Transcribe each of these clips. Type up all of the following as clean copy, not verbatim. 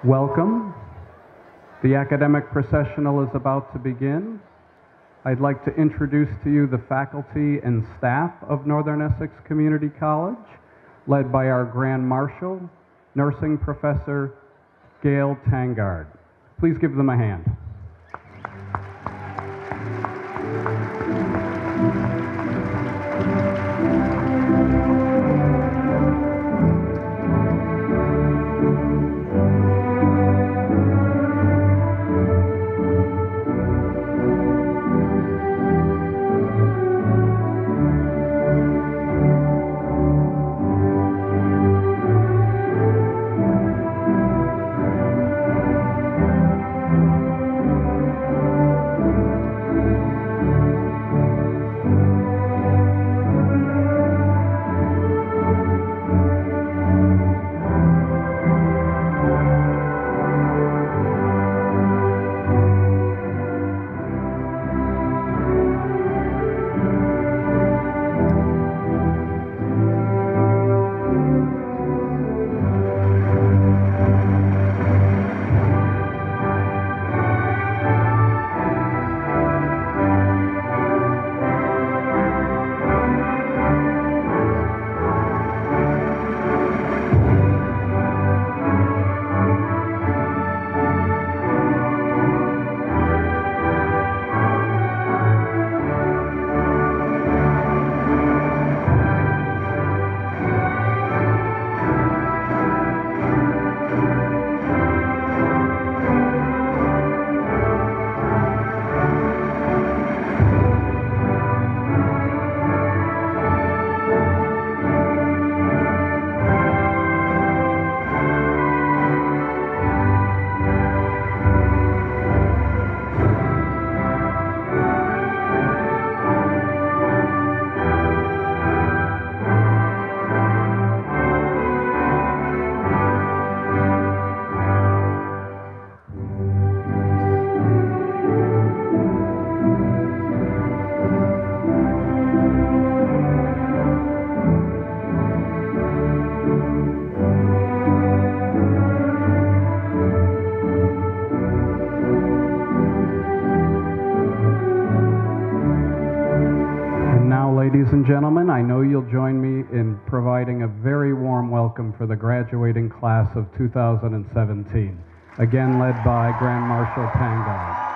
Welcome. The academic processional is about to begin. I'd like to introduce to you the faculty and staff of Northern Essex Community College, led by our Grand Marshal, Nursing Professor Gail Tangard. Please give them a hand. Ladies and gentlemen, I know you'll join me in providing a very warm welcome for the graduating class of 2017, again led by Grand Marshal Tangard.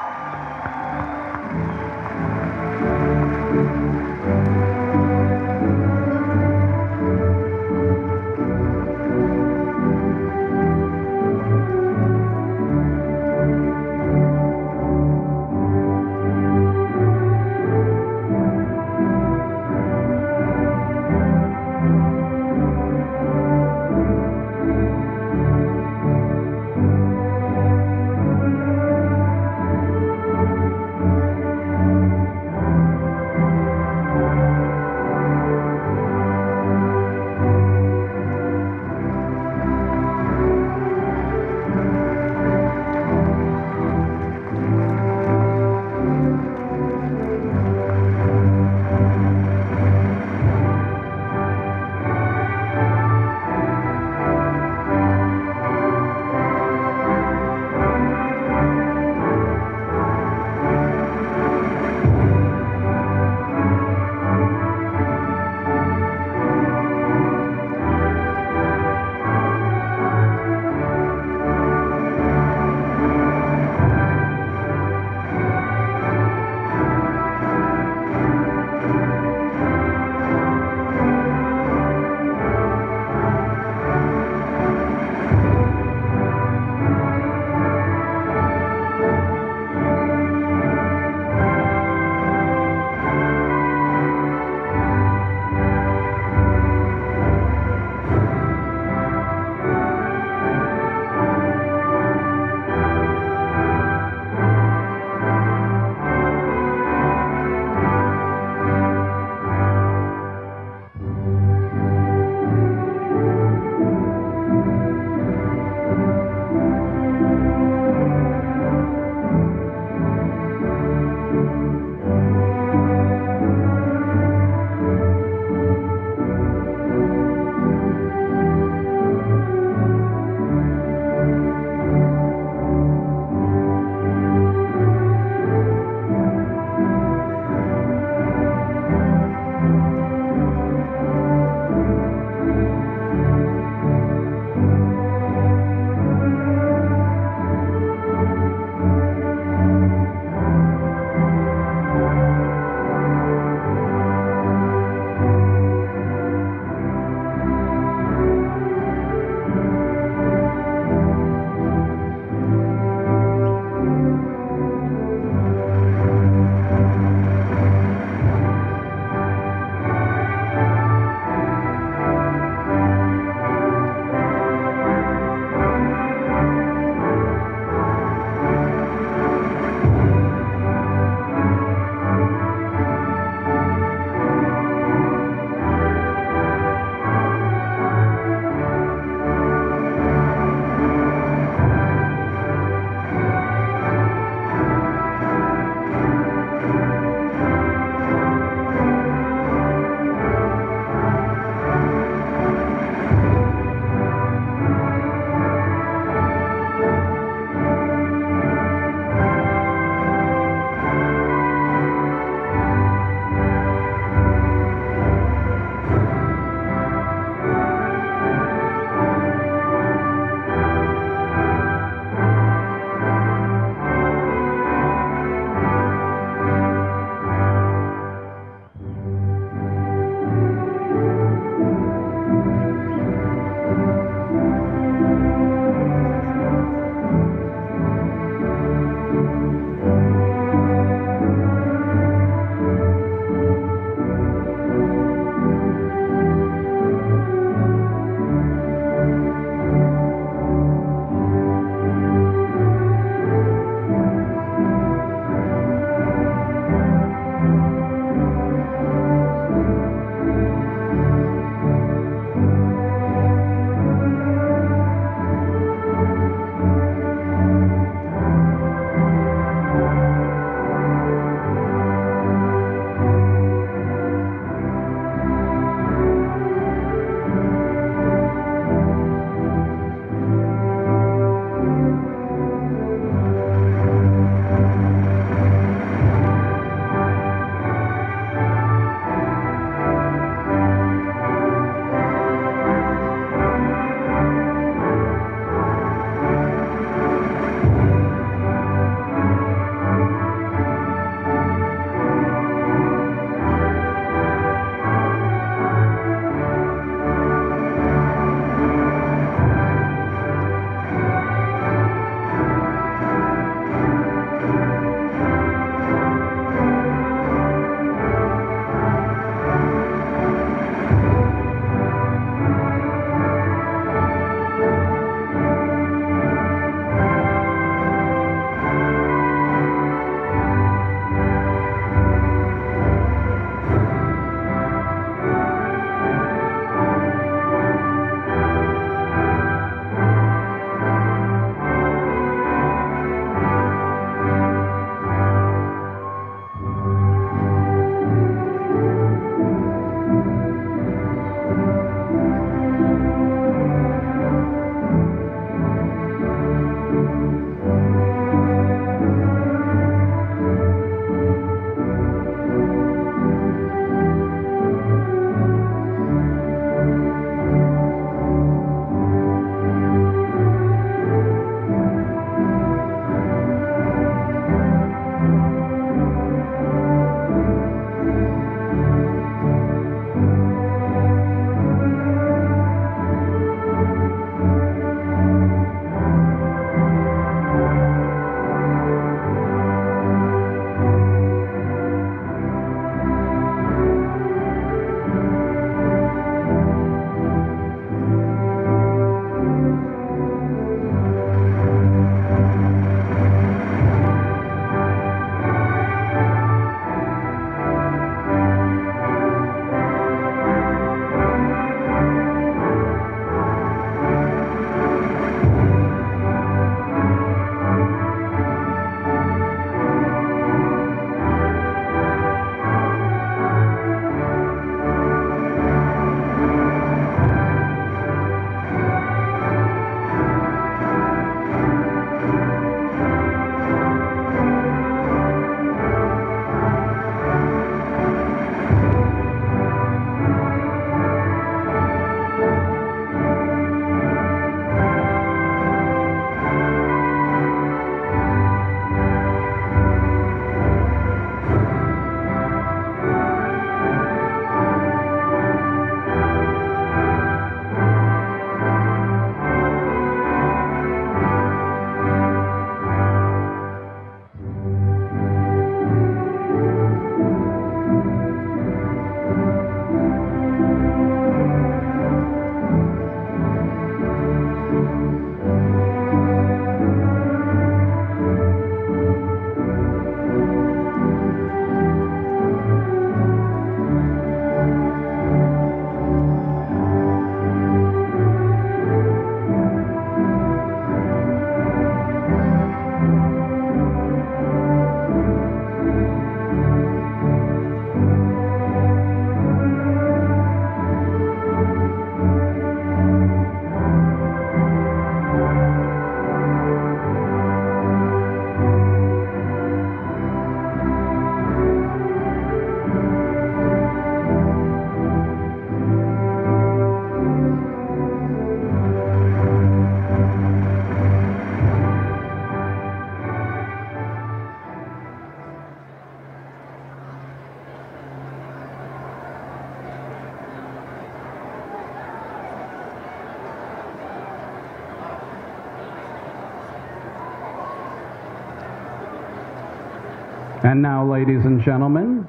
And now, ladies and gentlemen,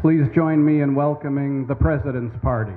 please join me in welcoming the President's Party.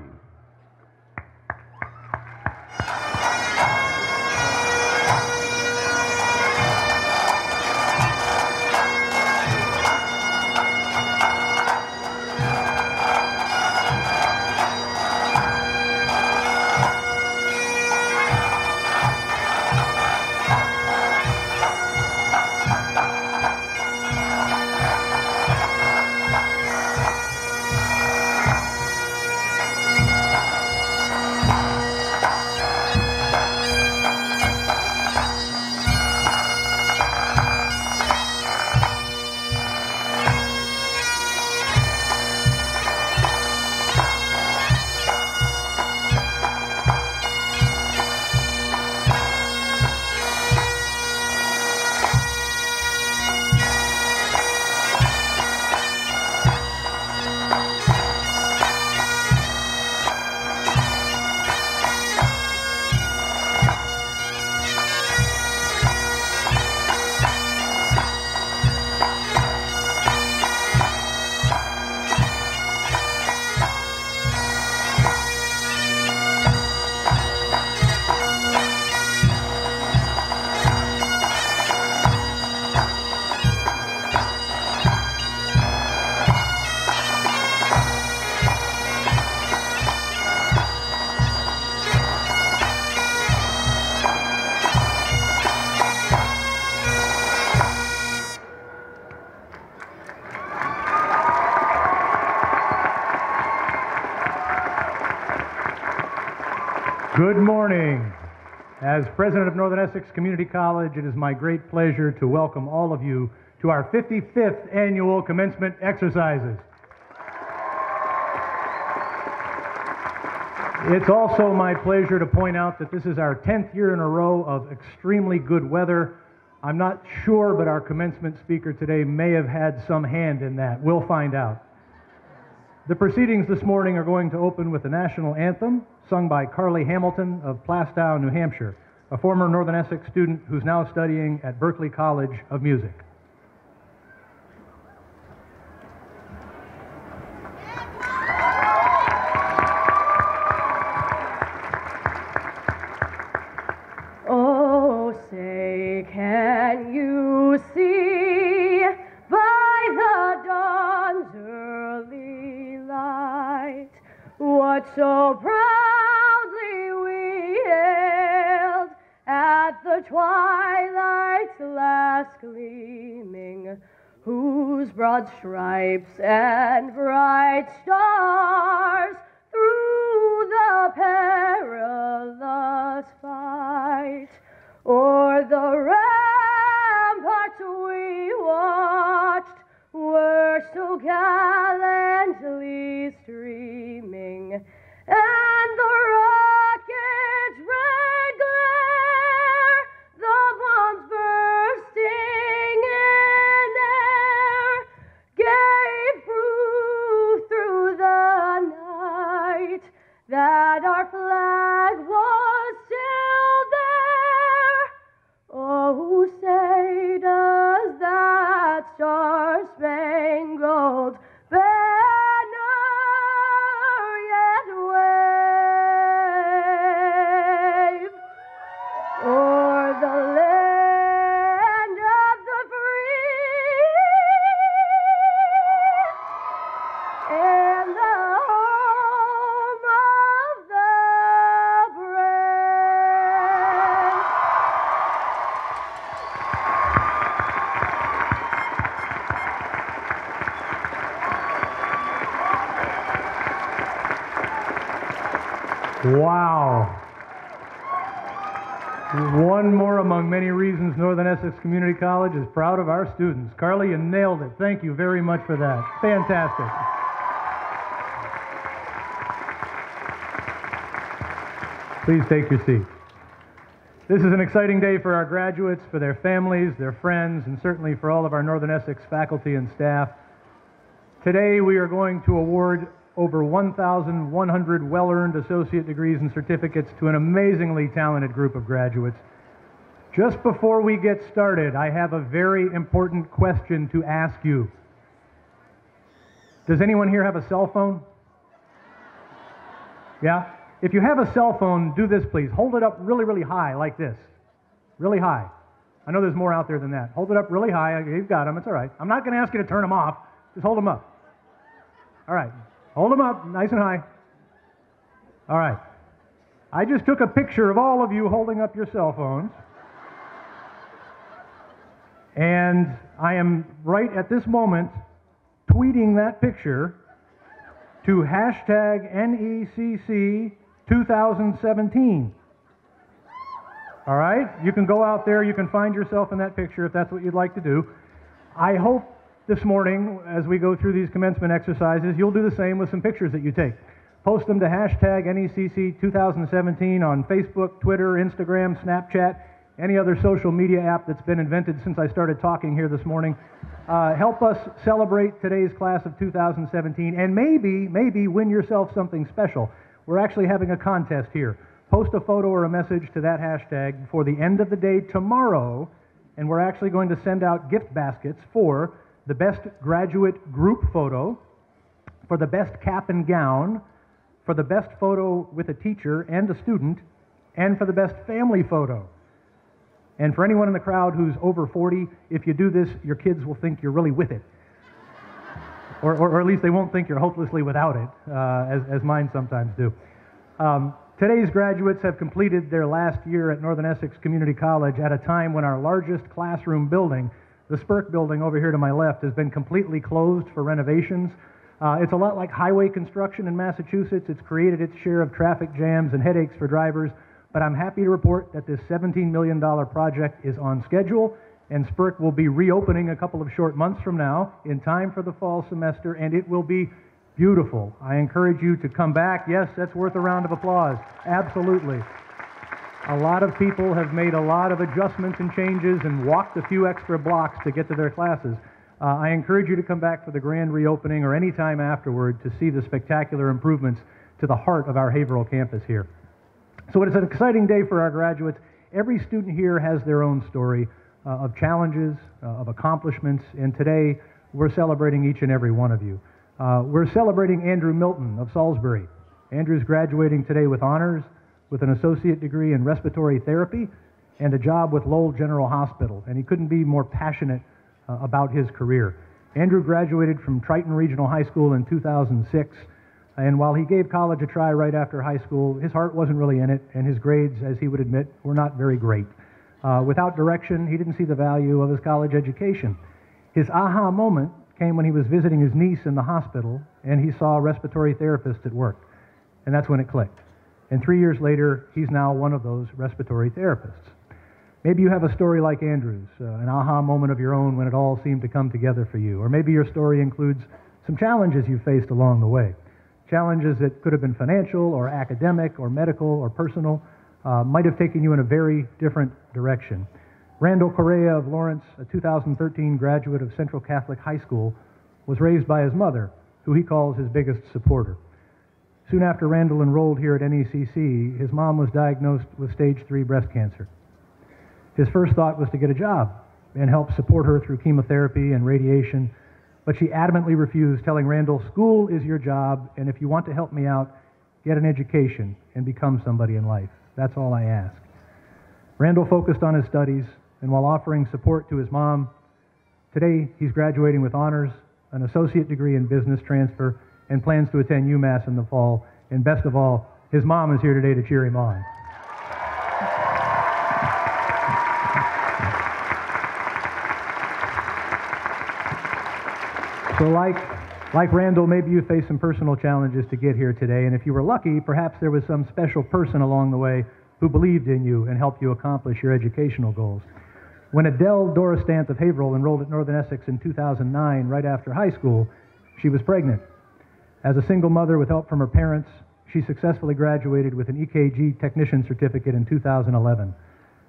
Good morning. As President of Northern Essex Community College, it is my great pleasure to welcome all of you to our 55th annual commencement exercises. It's also my pleasure to point out that this is our 10th year in a row of extremely good weather. I'm not sure, but our commencement speaker today may have had some hand in that. We'll find out. The proceedings this morning are going to open with the national anthem, sung by Carly Hamilton of Plastow, New Hampshire, a former Northern Essex student who's now studying at Berklee College of Music. Oh, say, can you see by the dawn's early light what so proudly we hailed at the twilight's last gleaming, whose broad stripes and bright stars through the perilous fight o'er the ramparts we watched were so gallantly streaming, and the rocket's red glare, the bombs bursting in air, gave proof through the night that our flag was still there. Oh, say, does that star-spangled banner yet wave o'er the land of the free and the home of the brave? Wow. One more among many reasons Northern Essex Community College is proud of our students. Carly, you nailed it. Thank you very much for that. Fantastic. Please take your seats. This is an exciting day for our graduates, for their families, their friends, and certainly for all of our Northern Essex faculty and staff. Today we are going to award over 1,100 well-earned associate degrees and certificates to an amazingly talented group of graduates. Just before we get started, I have a very important question to ask you. Does anyone here have a cell phone? Yeah? If you have a cell phone, do this please. Hold it up really, really high like this. Really high. I know there's more out there than that. Hold it up really high. You've got them. It's all right. I'm not going to ask you to turn them off. Just hold them up. All right. Hold them up nice and high. All right. I just took a picture of all of you holding up your cell phones. And I am right at this moment tweeting that picture to hashtag NECC 2017. All right? You can go out there, you can find yourself in that picture if that's what you'd like to do. I hope this morning, as we go through these commencement exercises, you'll do the same with some pictures that you take. Post them to hashtag NECC 2017 on Facebook, Twitter, Instagram, Snapchat, any other social media app that's been invented since I started talking here this morning. Help us celebrate today's class of 2017 and maybe win yourself something special. We're actually having a contest here. Post a photo or a message to that hashtag before the end of the day tomorrow, and we're actually going to send out gift baskets for the best graduate group photo, for the best cap and gown, for the best photo with a teacher and a student, and for the best family photo. And for anyone in the crowd who's over 40, if you do this, your kids will think you're really with it. Or at least they won't think you're hopelessly without it, as mine sometimes do. Today's graduates have completed their last year at Northern Essex Community College at a time when our largest classroom building, the Spirk building over here to my left, has been completely closed for renovations. It's a lot like highway construction in Massachusetts. It's created its share of traffic jams and headaches for drivers, but I'm happy to report that this $17 million project is on schedule, and Spirk will be reopening a couple of short months from now in time for the fall semester, and it will be beautiful. I encourage you to come back. Yes, that's worth a round of applause. Absolutely. A lot of people have made a lot of adjustments and changes and walked a few extra blocks to get to their classes. I encourage you to come back for the grand reopening or any time afterward to see the spectacular improvements to the heart of our Haverhill campus here. So it's an exciting day for our graduates. Every student here has their own story of challenges, of accomplishments, and today we're celebrating each and every one of you. We're celebrating Andrew Milton of Salisbury. Andrew's graduating today with honors, with an associate degree in respiratory therapy, and a job with Lowell General Hospital, and he couldn't be more passionate about his career. Andrew graduated from Triton Regional High School in 2006, and while he gave college a try right after high school, his heart wasn't really in it, and his grades, as he would admit, were not very great. Without direction, he didn't see the value of his college education. His aha moment came when he was visiting his niece in the hospital, and he saw a respiratory therapist at work, and that's when it clicked. And 3 years later, he's now one of those respiratory therapists. Maybe you have a story like Andrew's, an aha moment of your own when it all seemed to come together for you. Or maybe your story includes some challenges you faced along the way. Challenges that could have been financial or academic or medical or personal, might have taken you in a very different direction. Randall Correa of Lawrence, a 2013 graduate of Central Catholic High School, was raised by his mother, who he calls his biggest supporter. Soon after Randall enrolled here at NECC, his mom was diagnosed with stage 3 breast cancer. His first thought was to get a job and help support her through chemotherapy and radiation, but she adamantly refused, telling Randall, "School is your job, and if you want to help me out, get an education and become somebody in life. That's all I ask." Randall focused on his studies, and while offering support to his mom, today he's graduating with honors, an associate degree in business transfer, and plans to attend UMass in the fall. And best of all, his mom is here today to cheer him on. So like Randall, maybe you faced some personal challenges to get here today, and if you were lucky, perhaps there was some special person along the way who believed in you and helped you accomplish your educational goals. When Adele Dorostant of Haverhill enrolled at Northern Essex in 2009, right after high school, she was pregnant. As a single mother with help from her parents, she successfully graduated with an EKG technician certificate in 2011.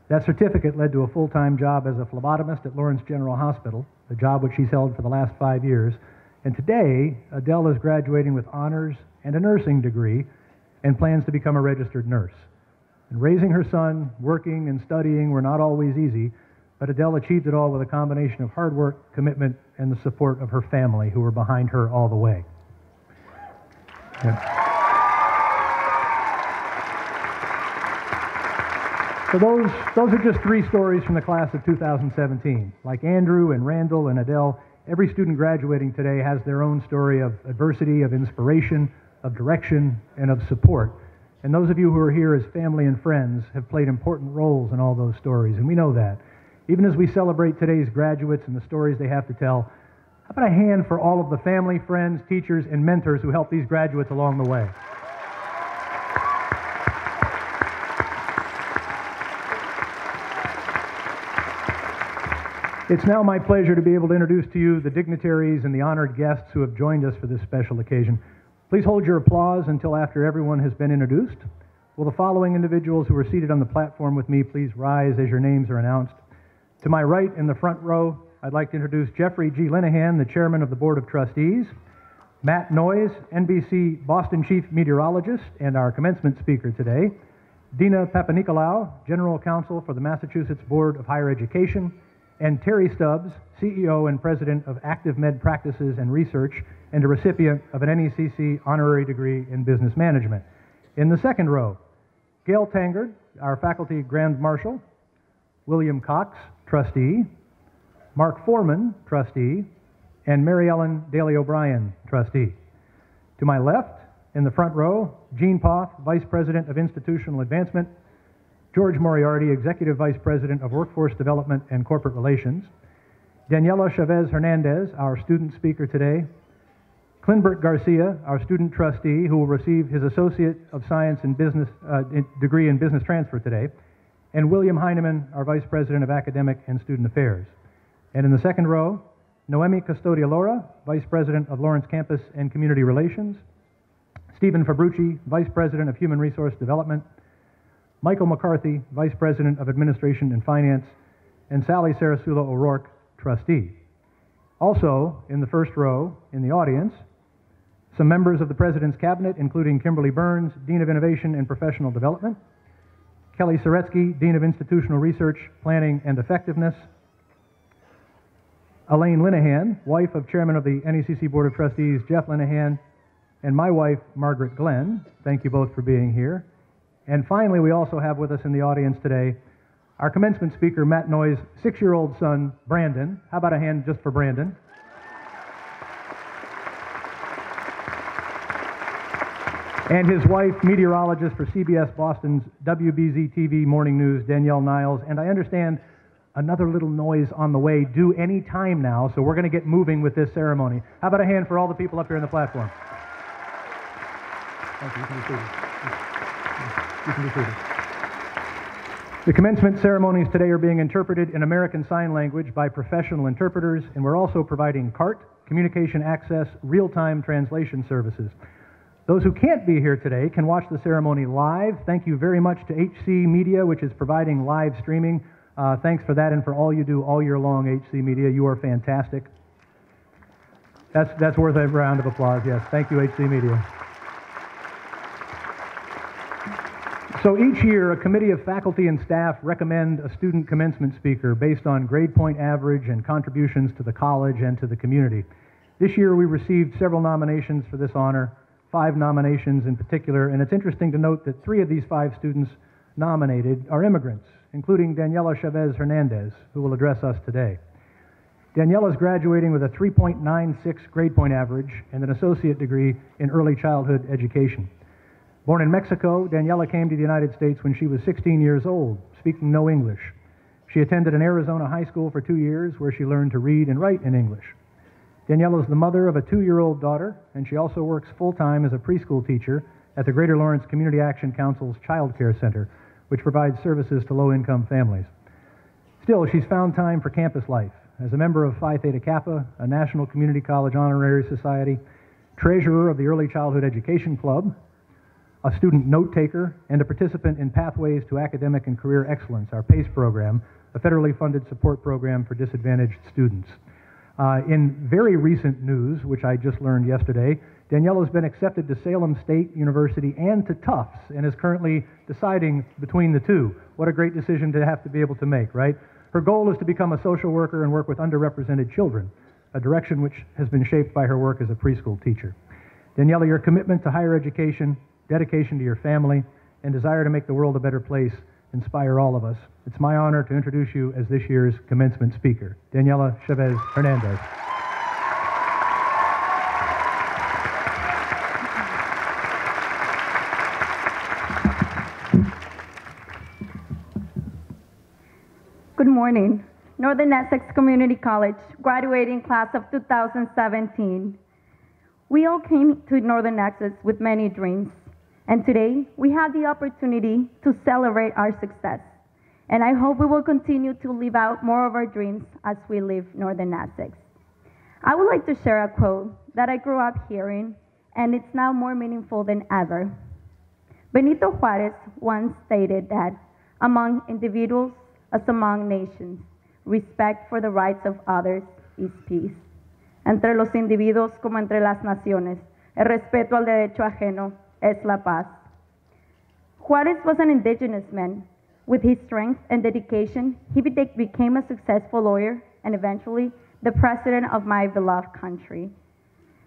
That certificate led to a full-time job as a phlebotomist at Lawrence General Hospital, a job which she's held for the last 5 years. And today, Adele is graduating with honors and a nursing degree and plans to become a registered nurse. And raising her son, working and studying were not always easy, but Adele achieved it all with a combination of hard work, commitment, and the support of her family, who were behind her all the way. Yeah. So those are just 3 stories from the class of 2017. Like Andrew and Randall and Adele, every student graduating today has their own story of adversity, of inspiration, of direction, and of support. And those of you who are here as family and friends have played important roles in all those stories, and we know that. Even as we celebrate today's graduates and the stories they have to tell, how about a hand for all of the family, friends, teachers, and mentors who helped these graduates along the way? It's now my pleasure to be able to introduce to you the dignitaries and the honored guests who have joined us for this special occasion. Please hold your applause until after everyone has been introduced. Will the following individuals who are seated on the platform with me please rise as your names are announced? To my right in the front row, I'd like to introduce Jeffrey G. Linehan, the Chairman of the Board of Trustees, Matt Noyes, NBC Boston Chief Meteorologist and our commencement speaker today, Dina Papanikolaou, General Counsel for the Massachusetts Board of Higher Education, and Terry Stubbs, CEO and President of Active Med Practices and Research and a recipient of an NECC honorary degree in business management. In the second row, Gail Tangard, our Faculty Grand Marshal, William Cox, Trustee, Mark Foreman, Trustee, and Mary Ellen Daly O'Brien, Trustee. To my left, in the front row, Gene Poth, Vice President of Institutional Advancement, George Moriarty, Executive Vice President of Workforce Development and Corporate Relations, Daniela Chavez Hernandez, our student speaker today, Clinbert Garcia, our student trustee, who will receive his Associate of Science in Business degree in Business Transfer today, and William Heineman, our Vice President of Academic and Student Affairs. And in the second row, Noemi Custodia-Lora, Vice President of Lawrence Campus and Community Relations, Stephen Fabrucci, Vice President of Human Resource Development, Michael McCarthy, Vice President of Administration and Finance, and Sally Sarasula O'Rourke, Trustee. Also, in the first row, in the audience, some members of the President's Cabinet, including Kimberly Burns, Dean of Innovation and Professional Development, Kelly Soretsky, Dean of Institutional Research, Planning and Effectiveness, Elaine Linehan, wife of Chairman of the NECC Board of Trustees, Jeff Linehan, and my wife, Margaret Glenn. Thank you both for being here. And finally, we also have with us in the audience today our commencement speaker, Matt Noyes' 6-year-old son, Brandon. How about a hand just for Brandon? And his wife, meteorologist for CBS Boston's WBZ-TV Morning News, Danielle Niles. And I understand another little noise on the way due any time now, so we're going to get moving with this ceremony. How about a hand for all the people up here on the platform? Thank you. You can be seated. You can be seated. The commencement ceremonies today are being interpreted in American Sign Language by professional interpreters, and we're also providing CART, Communication Access, real-time translation services. Those who can't be here today can watch the ceremony live. Thank you very much to HC Media, which is providing live streaming. Thanks for that and for all you do all year long, HC Media. You are fantastic. That's worth a round of applause, yes. Thank you, HC Media. So each year, a committee of faculty and staff recommend a student commencement speaker based on grade point average and contributions to the college and to the community. This year, we received several nominations for this honor, 5 nominations in particular, and it's interesting to note that 3 of these 5 students nominated are immigrants, including Daniela Chavez Hernandez, who will address us today. Daniela is graduating with a 3.96 grade point average and an associate degree in early childhood education. Born in Mexico, Daniela came to the United States when she was 16 years old, speaking no English. She attended an Arizona high school for 2 years where she learned to read and write in English. Daniela is the mother of a 2-year-old daughter, and she also works full-time as a preschool teacher at the Greater Lawrence Community Action Council's Child Care Center, which provides services to low-income families. Still, she's found time for campus life as a member of Phi Theta Kappa, a National Community College Honorary Society, treasurer of the Early Childhood Education Club, a student note-taker, and a participant in Pathways to Academic and Career Excellence, our PACE program, a federally funded support program for disadvantaged students. In very recent news, which I just learned yesterday, Daniela has been accepted to Salem State University and to Tufts and is currently deciding between the two. What a great decision to have to be able to make, right? Her goal is to become a social worker and work with underrepresented children, a direction which has been shaped by her work as a preschool teacher. Daniela, your commitment to higher education, dedication to your family, and desire to make the world a better place inspire all of us. It's my honor to introduce you as this year's commencement speaker, Daniela Chavez Hernandez. Good morning. Northern Essex Community College, graduating class of 2017. We all came to Northern Essex with many dreams, and today we have the opportunity to celebrate our success. And I hope we will continue to live out more of our dreams as we leave Northern Essex. I would like to share a quote that I grew up hearing, and it's now more meaningful than ever. Benito Juarez once stated that among individuals, as among nations, respect for the rights of others is peace. Entre los individuos como entre las naciones, el respeto al derecho ajeno es la paz. Juarez was an indigenous man. With his strength and dedication, he became a successful lawyer and eventually the president of my beloved country.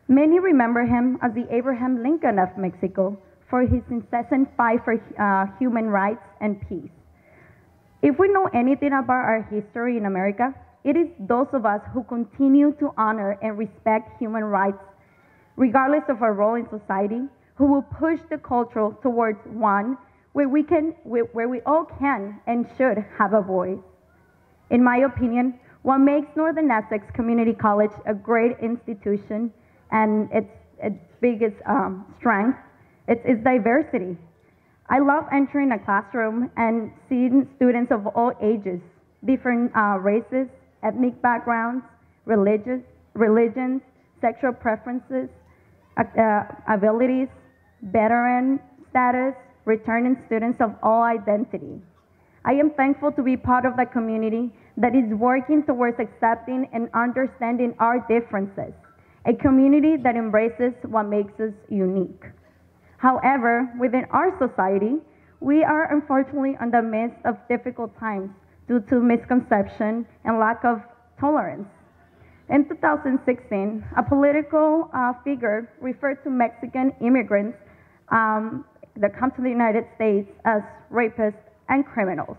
Many remember him as the Abraham Lincoln of Mexico for his incessant fight for human rights and peace. If we know anything about our history in America, it is those of us who continue to honor and respect human rights, regardless of our role in society, who will push the culture towards one where we all can and should have a voice. In my opinion, what makes Northern Essex Community College a great institution and its biggest strength is diversity. I love entering a classroom and seeing students of all ages, different races, ethnic backgrounds, religions, sexual preferences, abilities, veteran status, returning students of all identity. I am thankful to be part of the community that is working towards accepting and understanding our differences, a community that embraces what makes us unique. However, within our society, we are unfortunately in the midst of difficult times due to misconception and lack of tolerance. In 2016, a political figure referred to Mexican immigrants that come to the United States as rapists and criminals.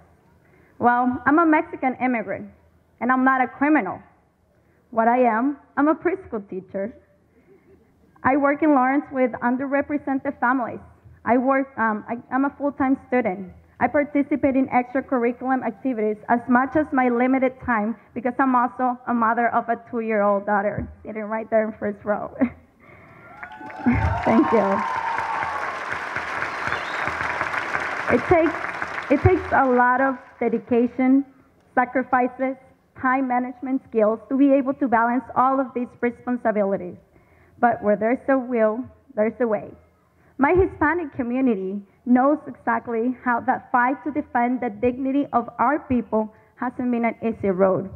Well, I'm a Mexican immigrant, and I'm not a criminal. What I am, I'm a preschool teacher. I work in Lawrence with underrepresented families. I'm a full-time student. I participate in extracurricular activities as much as my limited time because I'm also a mother of a 2-year-old daughter, sitting right there in first row. Thank you. It takes a lot of dedication, sacrifices, time management skills to be able to balance all of these responsibilities. But where there's a will, there's a way. My Hispanic community knows exactly how that fight to defend the dignity of our people hasn't been an easy road.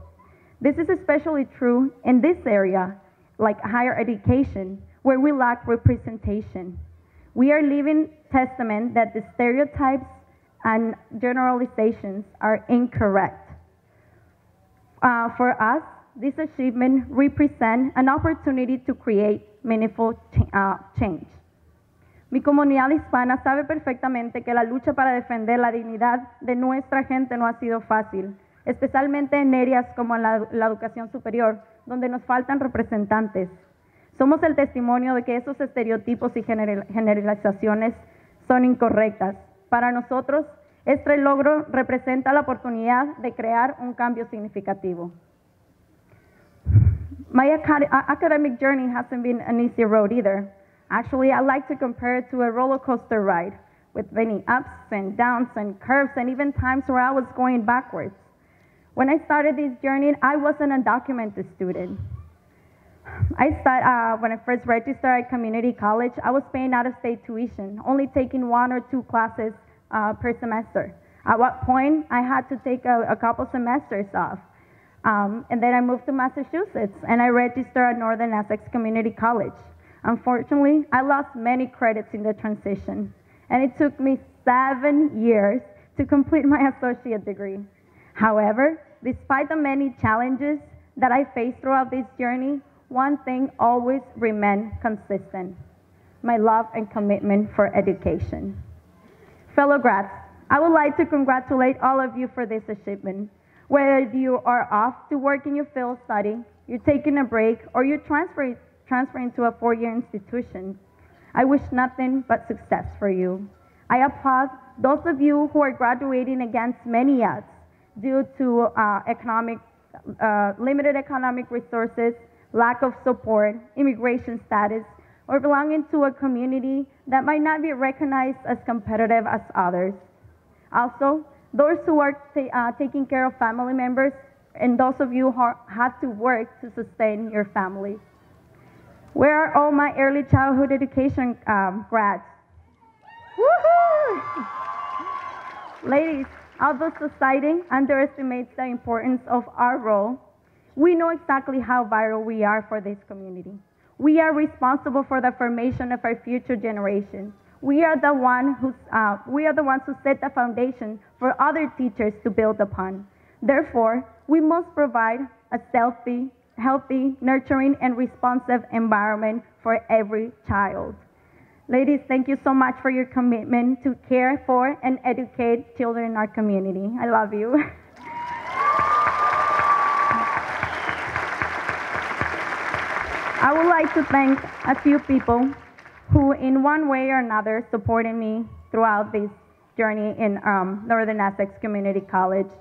This is especially true in this area, like higher education, where we lack representation. We are living testament that the stereotypes and generalizations are incorrect. For us, this achievement represents an opportunity to create meaningful change. Mi comunidad hispana sabe perfectamente que la lucha para defender la dignidad de nuestra gente no ha sido fácil, especialmente en áreas como la educación superior, donde nos faltan representantes. Somos el testimonio de que esos estereotipos y generalizaciones son incorrectas. Para nosotros, este logro representa la oportunidad de crear un cambio significativo. My academic journey hasn't been an easy road either. Actually, I like to compare it to a roller coaster ride with many ups and downs and curves and even times where I was going backwards. When I started this journey, I was an undocumented student. When I first registered at community college, I was paying out-of-state tuition, only taking 1 or 2 classes per semester. At what point, I had to take a couple semesters off. And then I moved to Massachusetts, and I registered at Northern Essex Community College. Unfortunately, I lost many credits in the transition, and it took me 7 years to complete my associate degree. However, despite the many challenges that I faced throughout this journey, one thing always remained consistent: my love and commitment for education. Fellow grads, I would like to congratulate all of you for this achievement. Whether you are off to work in your field study, you're taking a break, or you're transferring to a four-year institution, I wish nothing but success for you. I applaud those of you who are graduating against many odds due to limited economic resources, lack of support, immigration status, or belonging to a community that might not be recognized as competitive as others. Also, those who are taking care of family members, and those of you who have to work to sustain your families. Where are all my early childhood education grads? Woohoo! Ladies, although society underestimates the importance of our role, we know exactly how vital we are for this community. We are responsible for the formation of our future generation. We are the ones who set the foundation for other teachers to build upon. Therefore, we must provide a healthy, nurturing, and responsive environment for every child. Ladies, thank you so much for your commitment to care for and educate children in our community. I love you. I would like to thank a few people who, in one way or another, supported me throughout this journey in Northern Essex Community College.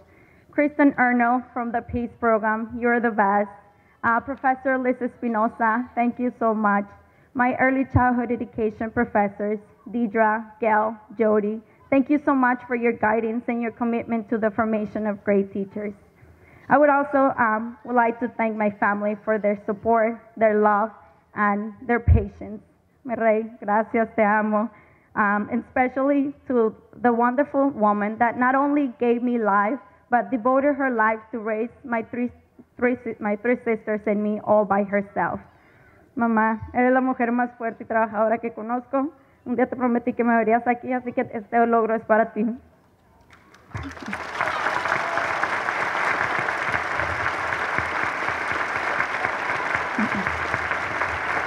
Kristen Erno from the PACE program, you're the best. Professor Liz Espinosa, thank you so much. My early childhood education professors, Deidre, Gail, Jody, thank you so much for your guidance and your commitment to the formation of great teachers. I would also like to thank my family for their support, their love, and their patience. Mi rey, gracias, te amo. And especially to the wonderful woman that not only gave me life, but devoted her life to raise my three sisters and me all by herself. Mamá, eres la mujer más fuerte y trabajadora que conozco. Un día te prometí que me verías aquí, así que este logro es para ti.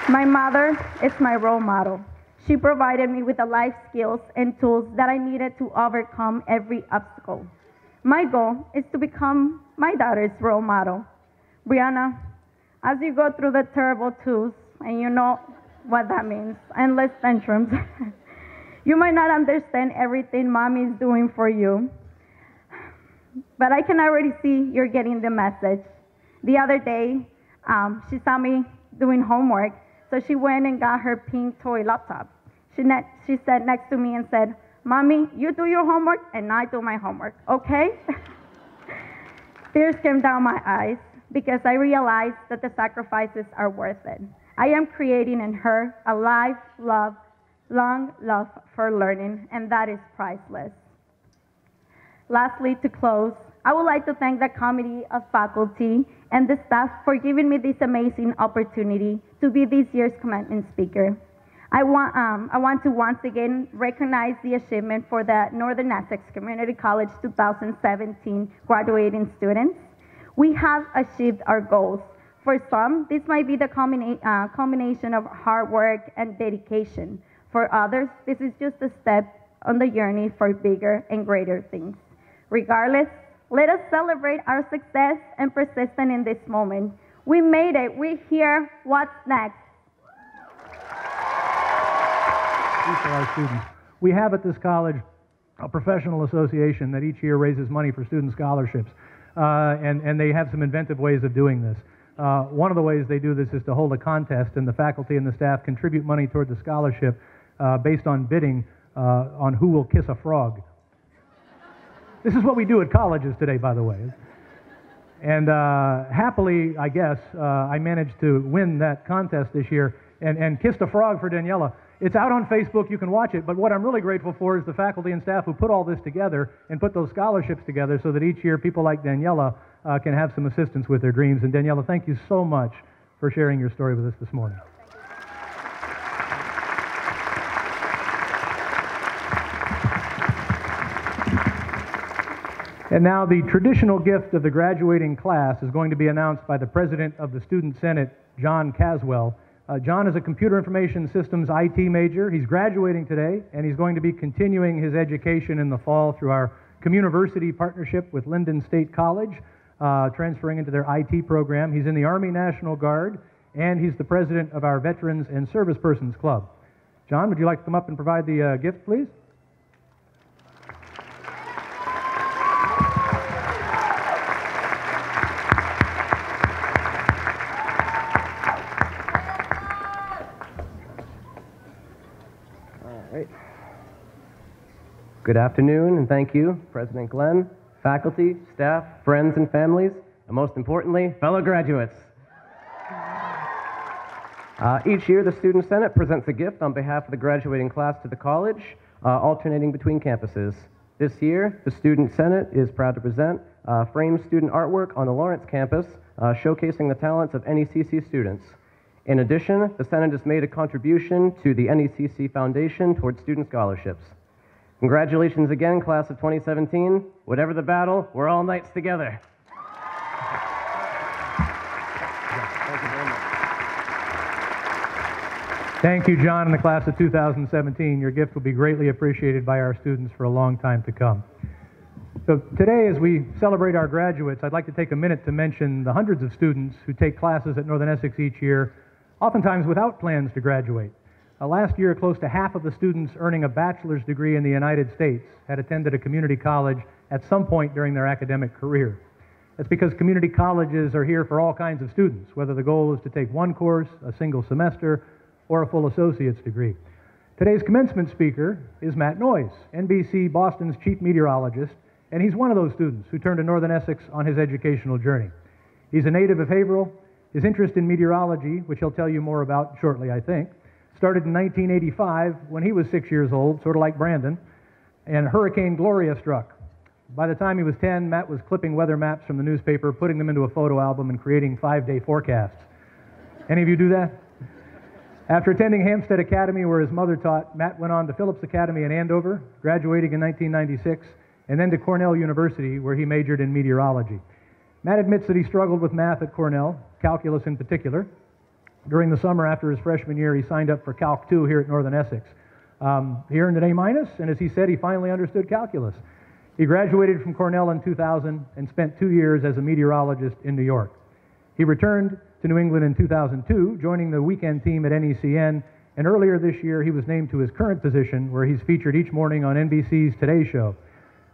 My mother is my role model. She provided me with the life skills and tools that I needed to overcome every obstacle. My goal is to become my daughter's role model. Brianna, as you go through the terrible twos, and you know what that means, endless tantrums, you might not understand everything mommy is doing for you, but I can already see you're getting the message. The other day, she saw me doing homework, so she went and got her pink toy laptop. She sat next to me and said, "Mommy, you do your homework and I do my homework, okay?" Tears came down my eyes because I realized that the sacrifices are worth it. I am creating in her a long love for learning, and that is priceless. Lastly, to close, I would like to thank the committee of faculty and the staff for giving me this amazing opportunity to be this year's commencement speaker. I want to once again recognize the achievement for the Northern Essex Community College 2017 graduating students. We have achieved our goals. For some, this might be the combination of hard work and dedication. For others, this is just a step on the journey for bigger and greater things. Regardless, let us celebrate our success and persistence in this moment. We made it. We're here. What's next? For our students. We have at this college a professional association that each year raises money for student scholarships, and they have some inventive ways of doing this. One of the ways they do this is to hold a contest, and the faculty and the staff contribute money toward the scholarship based on bidding on who will kiss a frog. This is what we do at colleges today, by the way. And happily, I guess, I managed to win that contest this year and kissed a frog for Daniela. It's out on Facebook, you can watch it, but what I'm really grateful for is the faculty and staff who put all this together and put those scholarships together so that each year people like Daniela can have some assistance with their dreams. And Daniela, thank you so much for sharing your story with us this morning. And now the traditional gift of the graduating class is going to be announced by the President of the Student Senate, John Caswell. John is a computer information systems IT major. He's graduating today, and he's going to be continuing his education in the fall through our Communiversity partnership with Linden State College, transferring into their IT program. He's in the Army National Guard, and he's the president of our Veterans and Service Persons Club. John, would you like to come up and provide the gift, please? Good afternoon, and thank you, President Glenn, faculty, staff, friends, and families, and most importantly, fellow graduates. Each year, the Student Senate presents a gift on behalf of the graduating class to the college, alternating between campuses. This year, the Student Senate is proud to present framed student artwork on the Lawrence campus, showcasing the talents of NECC students. In addition, the Senate has made a contribution to the NECC Foundation towards student scholarships. Congratulations again, class of 2017. Whatever the battle, we're all knights together. Thank you, John, and the class of 2017. Your gift will be greatly appreciated by our students for a long time to come. So today, as we celebrate our graduates, I'd like to take a minute to mention the hundreds of students who take classes at Northern Essex each year, oftentimes without plans to graduate. Last year, close to half of the students earning a bachelor's degree in the United States had attended a community college at some point during their academic career. That's because community colleges are here for all kinds of students, whether the goal is to take one course, a single semester, or a full associate's degree. Today's commencement speaker is Matt Noyes, NBC Boston's chief meteorologist, and he's one of those students who turned to Northern Essex on his educational journey. He's a native of Haverhill. His interest in meteorology, which he'll tell you more about shortly, I think, started in 1985 when he was 6 years old, sort of like Brandon, and Hurricane Gloria struck. By the time he was 10, Matt was clipping weather maps from the newspaper, putting them into a photo album, and creating 5-day forecasts. Any of you do that? After attending Hampstead Academy, where his mother taught, Matt went on to Phillips Academy in Andover, graduating in 1996, and then to Cornell University, where he majored in meteorology. Matt admits that he struggled with math at Cornell, calculus in particular. During the summer after his freshman year, he signed up for Calc 2 here at Northern Essex. He earned an A-, and as he said, he finally understood calculus. He graduated from Cornell in 2000 and spent 2 years as a meteorologist in New York. He returned to New England in 2002, joining the weekend team at NECN, and earlier this year he was named to his current position, where he's featured each morning on NBC's Today Show.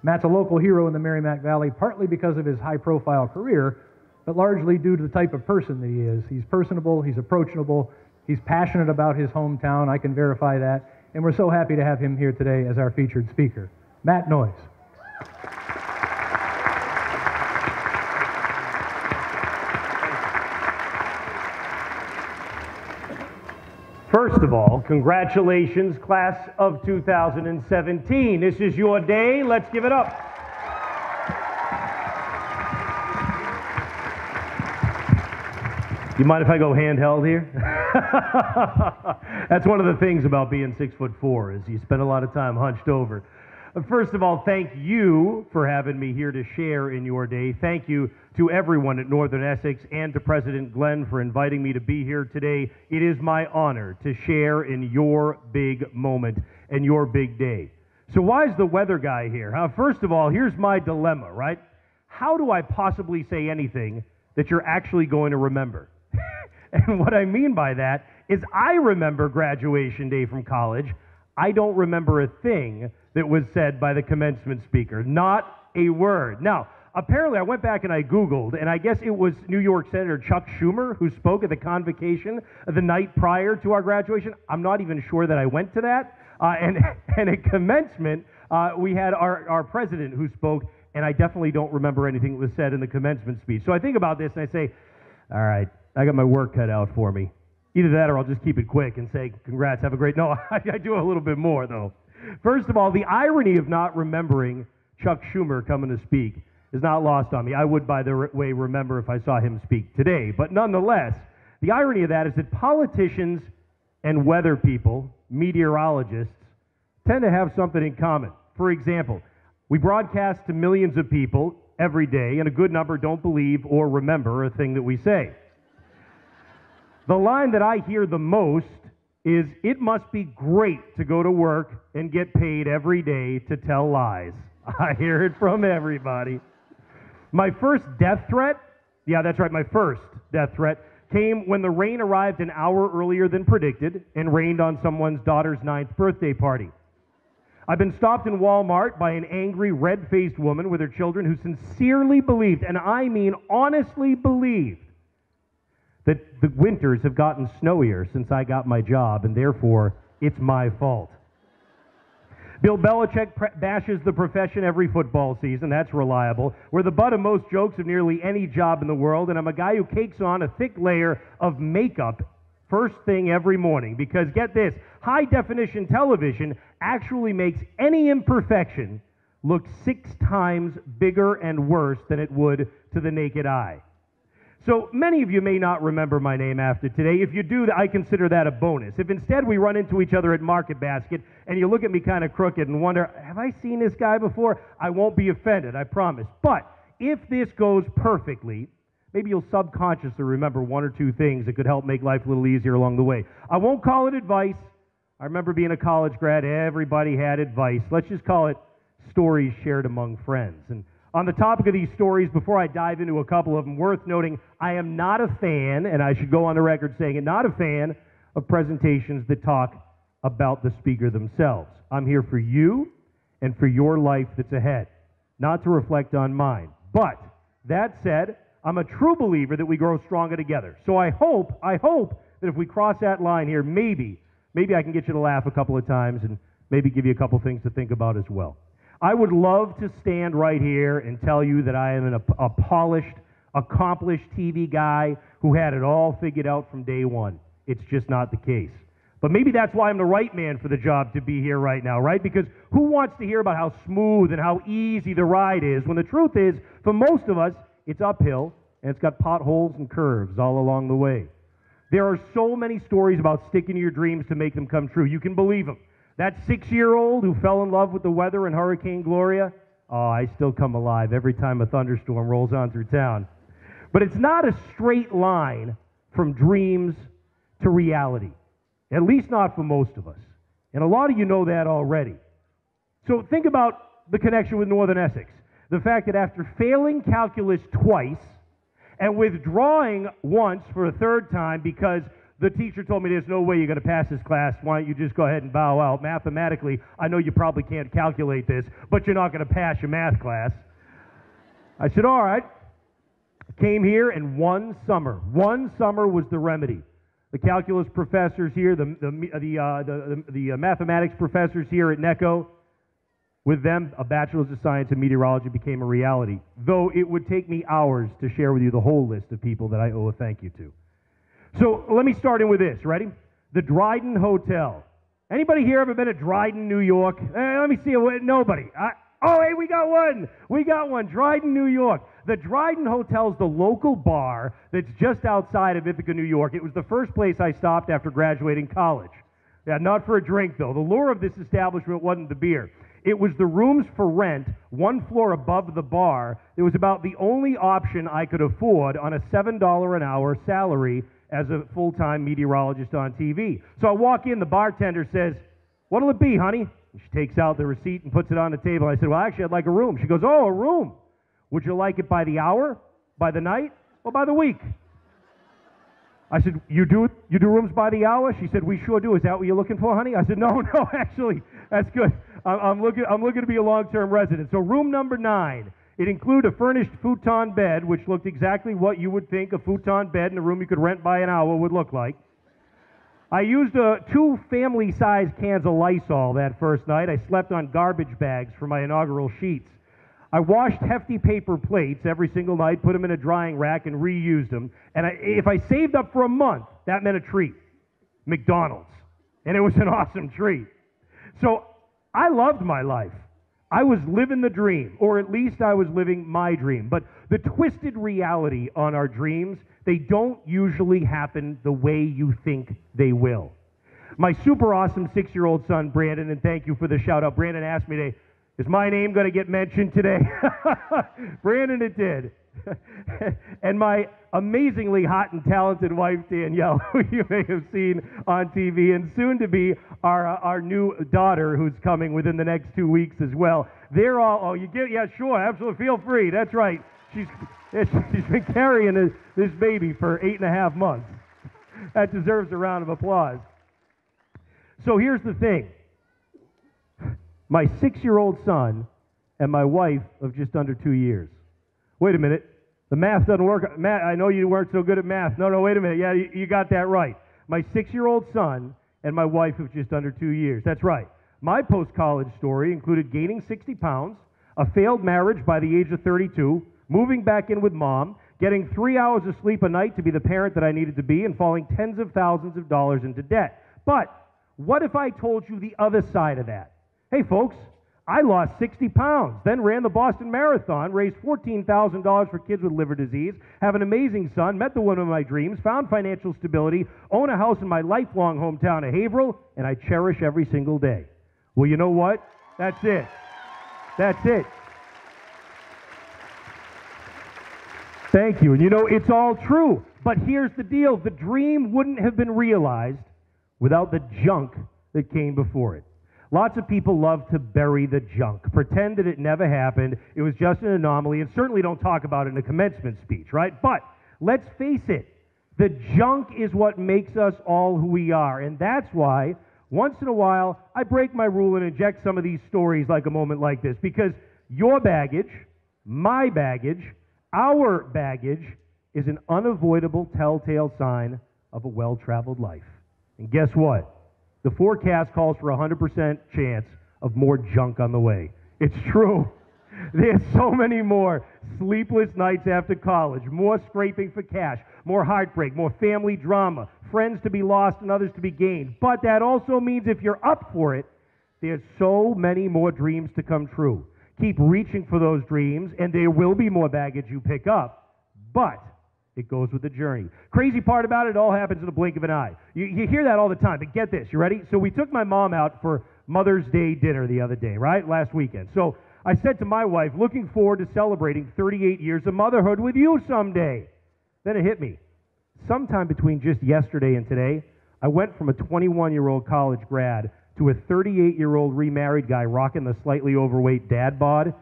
Matt's a local hero in the Merrimack Valley, partly because of his high-profile career, but largely due to the type of person that he is. He's personable, he's approachable, he's passionate about his hometown, I can verify that, and we're so happy to have him here today as our featured speaker. Matt Noyes. First of all, congratulations, class of 2017. This is your day. Let's give it up. You mind if I go handheld here? That's one of the things about being 6'4" is you spend a lot of time hunched over. First of all, thank you for having me here to share in your day. Thank you to everyone at Northern Essex and to President Glenn for inviting me to be here today. It is my honor to share in your big moment and your big day. So why is the weather guy here? First of all, here's my dilemma, right? How do I possibly say anything that you're actually going to remember? And what I mean by that is I remember graduation day from college. I don't remember a thing that was said by the commencement speaker. Not a word. Now, apparently I went back and I Googled, and I guess it was New York Senator Chuck Schumer who spoke at the convocation the night prior to our graduation. I'm not even sure that I went to that. And at commencement, we had our president who spoke, and I definitely don't remember anything that was said in the commencement speech. So I think about this and I say, all right, I got my work cut out for me. Either that or I'll just keep it quick and say, congrats, have a great... No, I do a little bit more, though. First of all, the irony of not remembering Chuck Schumer coming to speak is not lost on me. I would, by the way, remember if I saw him speak today. But nonetheless, the irony of that is that politicians and weather people, meteorologists, tend to have something in common. For example, We broadcast to millions of people every day, and a good number don't believe or remember a thing that we say. The line that I hear the most is, "It must be great to go to work and get paid every day to tell lies." I hear it from everybody. My first death threat, yeah, that's right, my first death threat, came when the rain arrived an hour earlier than predicted and rained on someone's daughter's 9th birthday party. I've been stopped in Walmart by an angry, red-faced woman with her children who sincerely believed, and I mean honestly believed, that the winters have gotten snowier since I got my job, and therefore, it's my fault. Bill Belichick bashes the profession every football season. That's reliable. We're the butt of most jokes of nearly any job in the world, and I'm a guy who cakes on a thick layer of makeup first thing every morning, because get this, high-definition television actually makes any imperfection look 6 times bigger and worse than it would to the naked eye. So many of you may not remember my name after today. If you do, I consider that a bonus. If instead we run into each other at Market Basket and you look at me kind of crooked and wonder, have I seen this guy before? I won't be offended, I promise. But if this goes perfectly, maybe you'll subconsciously remember 1 or 2 things that could help make life a little easier along the way. I won't call it advice. I remember being a college grad, everybody had advice. Let's just call it stories shared among friends. And on the topic of these stories, before I dive into a couple of them, worth noting, I am not a fan, and I should go on the record saying it, not a fan of presentations that talk about the speaker themselves. I'm here for you and for your life that's ahead, not to reflect on mine. But that said, I'm a true believer that we grow stronger together. So I hope that if we cross that line here, maybe I can get you to laugh a couple of times and maybe give you a couple things to think about as well. I would love to stand right here and tell you that I am a polished, accomplished TV guy who had it all figured out from day one. It's just not the case. But maybe that's why I'm the right man for the job to be here right now, right? Because who wants to hear about how smooth and how easy the ride is when the truth is, for most of us, it's uphill and it's got potholes and curves all along the way. There are so many stories about sticking to your dreams to make them come true. You can believe them. That 6-year-old who fell in love with the weather in Hurricane Gloria, oh, I still come alive every time a thunderstorm rolls on through town. But it's not a straight line from dreams to reality, at least not for most of us. And a lot of you know that already. So think about the connection with Northern Essex. The fact that after failing calculus twice and withdrawing once for a 3rd time because the teacher told me there's no way you're going to pass this class, why don't you just go ahead and bow out? Mathematically, I know you probably can't calculate this, but you're not going to pass your math class. I said, all right. I came here, and one summer was the remedy. The calculus professors here, the mathematics professors here at NECCO, with them, a bachelor's of science in meteorology became a reality, though it would take me hours to share with you the whole list of people that I owe a thank you to. So let me start in with this. Ready? The Dryden Hotel. Anybody here ever been to Dryden, New York? Let me see. Nobody. Oh, hey, we got one. We got one. Dryden, New York. The Dryden Hotel is the local bar that's just outside of Ithaca, New York. It was the first place I stopped after graduating college. Yeah, not for a drink, though. The lure of this establishment wasn't the beer. It was the rooms for rent, 1 floor above the bar. It was about the only option I could afford on a $7 an hour salary as a full-time meteorologist on TV. So I walk in, the bartender says, "What'll it be, honey?" And she takes out the receipt and puts it on the table. I said, "Well, actually, I'd like a room." She goes, "Oh, a room. Would you like it by the hour, by the night, or by the week?" I said, you do rooms by the hour?" She said, "We sure do. Is that what you're looking for, honey?" I said, no, actually, that's good. I'm looking to be a long-term resident. So room number 9. It included a furnished futon bed, which looked exactly what you would think a futon bed in a room you could rent by an hour would look like. I used 2 family-sized cans of Lysol that first night. I slept on garbage bags for my inaugural sheets. I washed hefty paper plates every single night, put them in a drying rack, and reused them. And if I saved up for a month, that meant a treat. McDonald's. And it was an awesome treat. So I loved my life. I was living the dream, or at least I was living my dream. But the twisted reality on our dreams, they don't usually happen the way you think they will. My super awesome 6-year-old son, Brandon, and thank you for the shout out, Brandon asked me today, Is my name going to get mentioned today? Brandon, it did. And my amazingly hot and talented wife, Danielle, who you may have seen on TV, and soon to be our new daughter, who's coming within the next 2 weeks as well. They're all, oh, you get, yeah, sure, absolutely, feel free. That's right. She's been carrying this baby for 8.5 months. That deserves a round of applause. So here's the thing. My 6-year-old son and my wife of just under 2 years. Wait a minute. The math doesn't work. Matt, I know you weren't so good at math. No, wait a minute. Yeah, you got that right. My 6-year-old son and my wife of just under 2 years. That's right. My post-college story included gaining 60 pounds, a failed marriage by the age of 32, moving back in with mom, getting 3 hours of sleep a night to be the parent that I needed to be, and falling tens of thousands of dollars into debt. But what if I told you the other side of that? Hey, folks, I lost 60 pounds, then ran the Boston Marathon, raised $14,000 for kids with liver disease, have an amazing son, met the woman of my dreams, found financial stability, own a house in my lifelong hometown of Haverhill, and I cherish every single day. Well, you know what? That's it. That's it. Thank you. And you know, it's all true. But here's the deal. The dream wouldn't have been realized without the junk that came before it. Lots of people love to bury the junk, pretend that it never happened, it was just an anomaly, and certainly don't talk about it in a commencement speech, right? But let's face it, the junk is what makes us all who we are, and that's why, once in a while, I break my rule and inject some of these stories like a moment like this, because your baggage, my baggage, our baggage is an unavoidable telltale sign of a well-traveled life. And guess what? The forecast calls for a 100% chance of more junk on the way. It's true. There's so many more sleepless nights after college, more scraping for cash, more heartbreak, more family drama, friends to be lost and others to be gained. But that also means if you're up for it, there's so many more dreams to come true. Keep reaching for those dreams, and there will be more baggage you pick up, but it goes with the journey. Crazy part about it, it all happens in the blink of an eye. You hear that all the time, but get this, you ready? So we took my mom out for Mother's Day dinner the other day, right? Last weekend. So I said to my wife, looking forward to celebrating 38 years of motherhood with you someday. Then it hit me. Sometime between just yesterday and today, I went from a 21-year-old college grad to a 38-year-old remarried guy rocking the slightly overweight dad bod.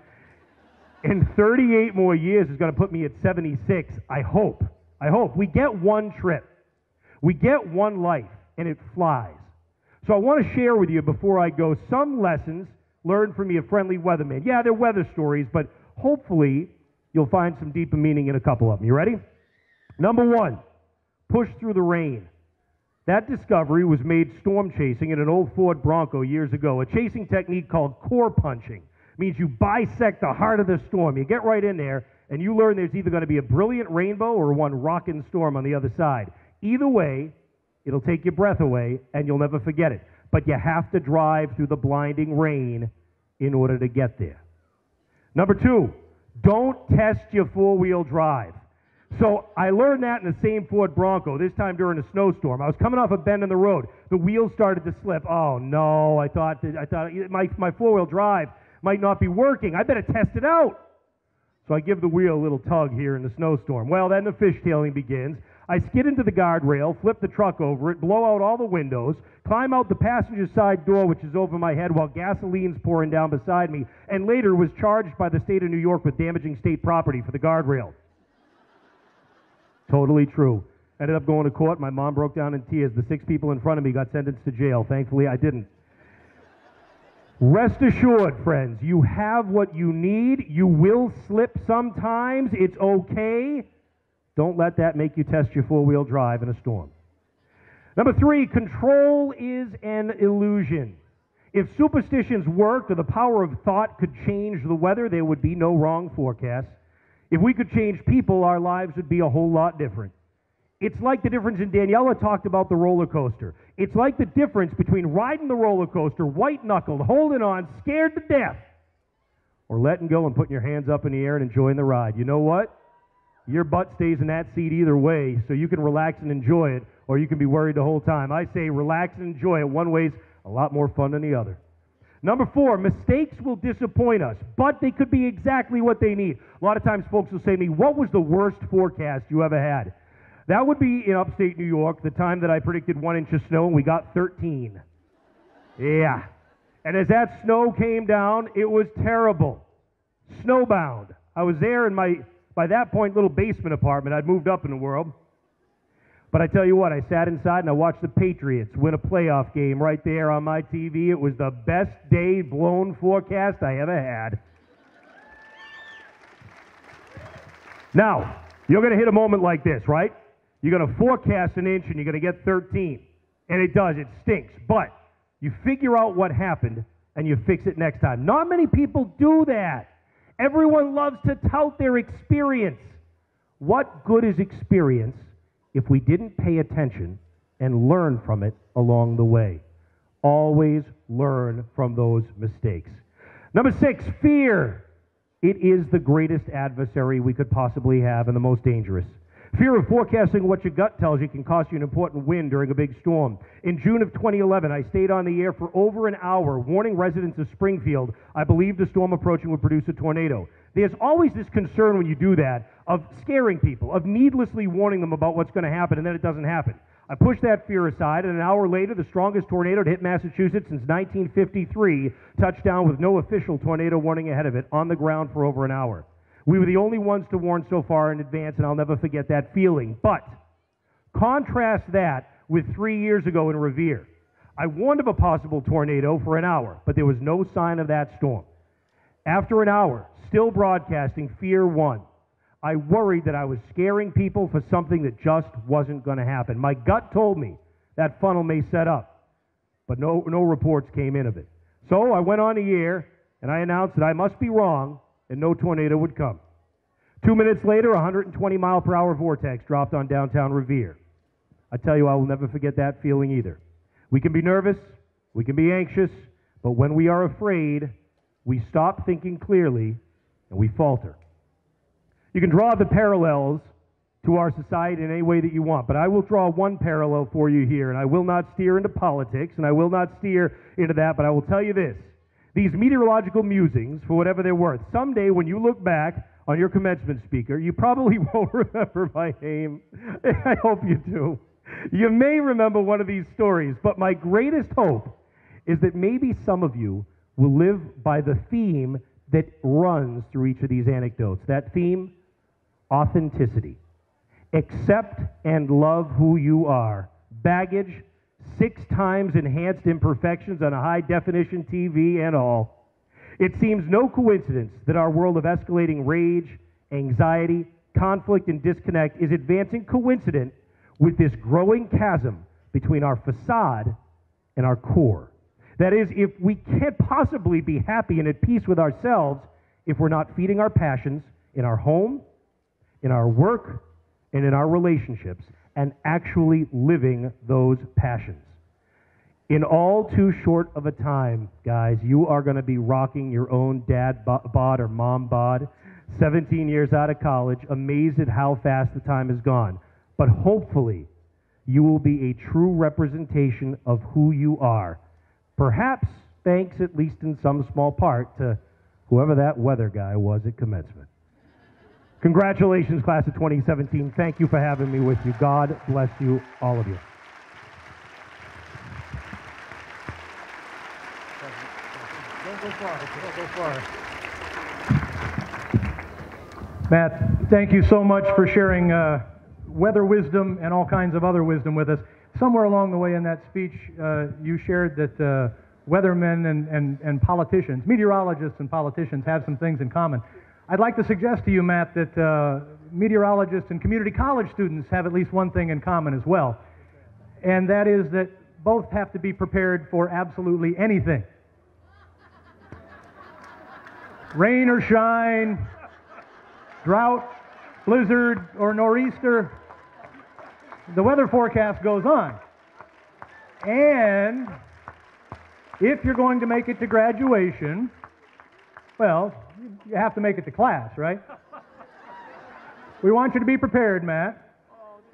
And 38 more years is going to put me at 76, I hope. I hope. We get one trip. We get one life, and it flies. So I want to share with you before I go some lessons learned from me, a friendly weatherman. Yeah, they're weather stories, but hopefully you'll find some deeper meaning in a couple of them. You ready? Number one, push through the rain. That discovery was made storm chasing in an old Ford Bronco years ago, a chasing technique called core punching. Means you bisect the heart of the storm. You get right in there, and you learn there's either going to be a brilliant rainbow or one rockin' storm on the other side. Either way, it'll take your breath away, and you'll never forget it. But you have to drive through the blinding rain in order to get there. Number two, don't test your four-wheel drive. So I learned that in the same Ford Bronco, this time during a snowstorm. I was coming off a bend in the road. The wheels started to slip. Oh, no, I thought my four-wheel drive might not be working. I better test it out. So I give the wheel a little tug here in the snowstorm. Well, then the fishtailing begins. I skid into the guardrail, flip the truck over it, blow out all the windows, climb out the passenger side door, which is over my head, while gasoline's pouring down beside me, and later was charged by the state of New York with damaging state property for the guardrail. Totally true. Ended up going to court. My mom broke down in tears. The 6 people in front of me got sentenced to jail. Thankfully, I didn't. Rest assured, friends, you have what you need. You will slip sometimes. It's okay. Don't let that make you test your four-wheel drive in a storm. Number 3, control is an illusion. If superstitions worked or the power of thought could change the weather, there would be no wrong forecasts. If we could change people, our lives would be a whole lot different. It's like the difference, and Daniela talked about the roller coaster. It's like the difference between riding the roller coaster, white-knuckled, holding on, scared to death, or letting go and putting your hands up in the air and enjoying the ride. You know what? Your butt stays in that seat either way, so you can relax and enjoy it, or you can be worried the whole time. I say relax and enjoy it. One way's a lot more fun than the other. Number 4, mistakes will disappoint us, but they could be exactly what they need. A lot of times folks will say to me, what was the worst forecast you ever had? That would be in upstate New York, the time that I predicted 1 inch of snow and we got 13. Yeah. And as that snow came down, it was terrible. Snowbound. I was there in my, by that point, little basement apartment. I'd moved up in the world. But I tell you what, I sat inside and I watched the Patriots win a playoff game right there on my TV. It was the best day blown forecast I ever had. Now, you're going to hit a moment like this, right? You're going to forecast 1 inch and you're going to get 13. And it does, it stinks. But you figure out what happened and you fix it next time. Not many people do that. Everyone loves to tout their experience. What good is experience if we didn't pay attention and learn from it along the way? Always learn from those mistakes. Number 6, fear. It is the greatest adversary we could possibly have and the most dangerous. Fear of forecasting what your gut tells you can cost you an important win during a big storm. In June of 2011, I stayed on the air for over an hour warning residents of Springfield I believed a storm approaching would produce a tornado. There's always this concern when you do that of scaring people, of needlessly warning them about what's going to happen, and then it doesn't happen. I pushed that fear aside, and an hour later, the strongest tornado to hit Massachusetts since 1953 touched down with no official tornado warning ahead of it on the ground for over an hour. We were the only ones to warn so far in advance, and I'll never forget that feeling. But contrast that with 3 years ago in Revere. I warned of a possible tornado for an hour, but there was no sign of that storm. After an hour, still broadcasting, fear won. I worried that I was scaring people for something that just wasn't going to happen. My gut told me that funnel may set up, but no reports came in of it. So I went on the air, and I announced that I must be wrong, and no tornado would come. 2 minutes later, a 120-mile-per-hour vortex dropped on downtown Revere. I tell you, I will never forget that feeling either. We can be nervous, we can be anxious, but when we are afraid, we stop thinking clearly, and we falter. You can draw the parallels to our society in any way that you want, but I will draw one parallel for you here, and I will not steer into politics, and I will not steer into that, but I will tell you this. These meteorological musings, for whatever they're worth, someday when you look back on your commencement speaker, you probably won't remember my name. I hope you do. You may remember one of these stories, but my greatest hope is that maybe some of you will live by the theme that runs through each of these anecdotes. That theme, authenticity. Accept and love who you are. Baggage, 6 times enhanced imperfections on a high-definition TV and all. It seems no coincidence that our world of escalating rage, anxiety, conflict, and disconnect is advancing coincident with this growing chasm between our facade and our core. That is, if we can't possibly be happy and at peace with ourselves if we're not feeding our passions in our home, in our work, and in our relationships, and actually living those passions. In all too short of a time, guys, you are going to be rocking your own dad bod or mom bod, 17 years out of college, amazed at how fast the time has gone. But hopefully, you will be a true representation of who you are. Perhaps thanks, at least in some small part, to whoever that weather guy was at commencement. Congratulations, class of 2017. Thank you for having me with you. God bless you, all of you. Matt, thank you so much for sharing weather wisdom and all kinds of other wisdom with us. Somewhere along the way in that speech, you shared that weathermen and politicians, meteorologists and politicians have some things in common. I'd like to suggest to you, Matt, that meteorologists and community college students have at least one thing in common as well, and that is that both have to be prepared for absolutely anything. Rain or shine, drought, blizzard, or nor'easter, the weather forecast goes on. And if you're going to make it to graduation, well, you have to make it to class, right? We want you to be prepared, Matt.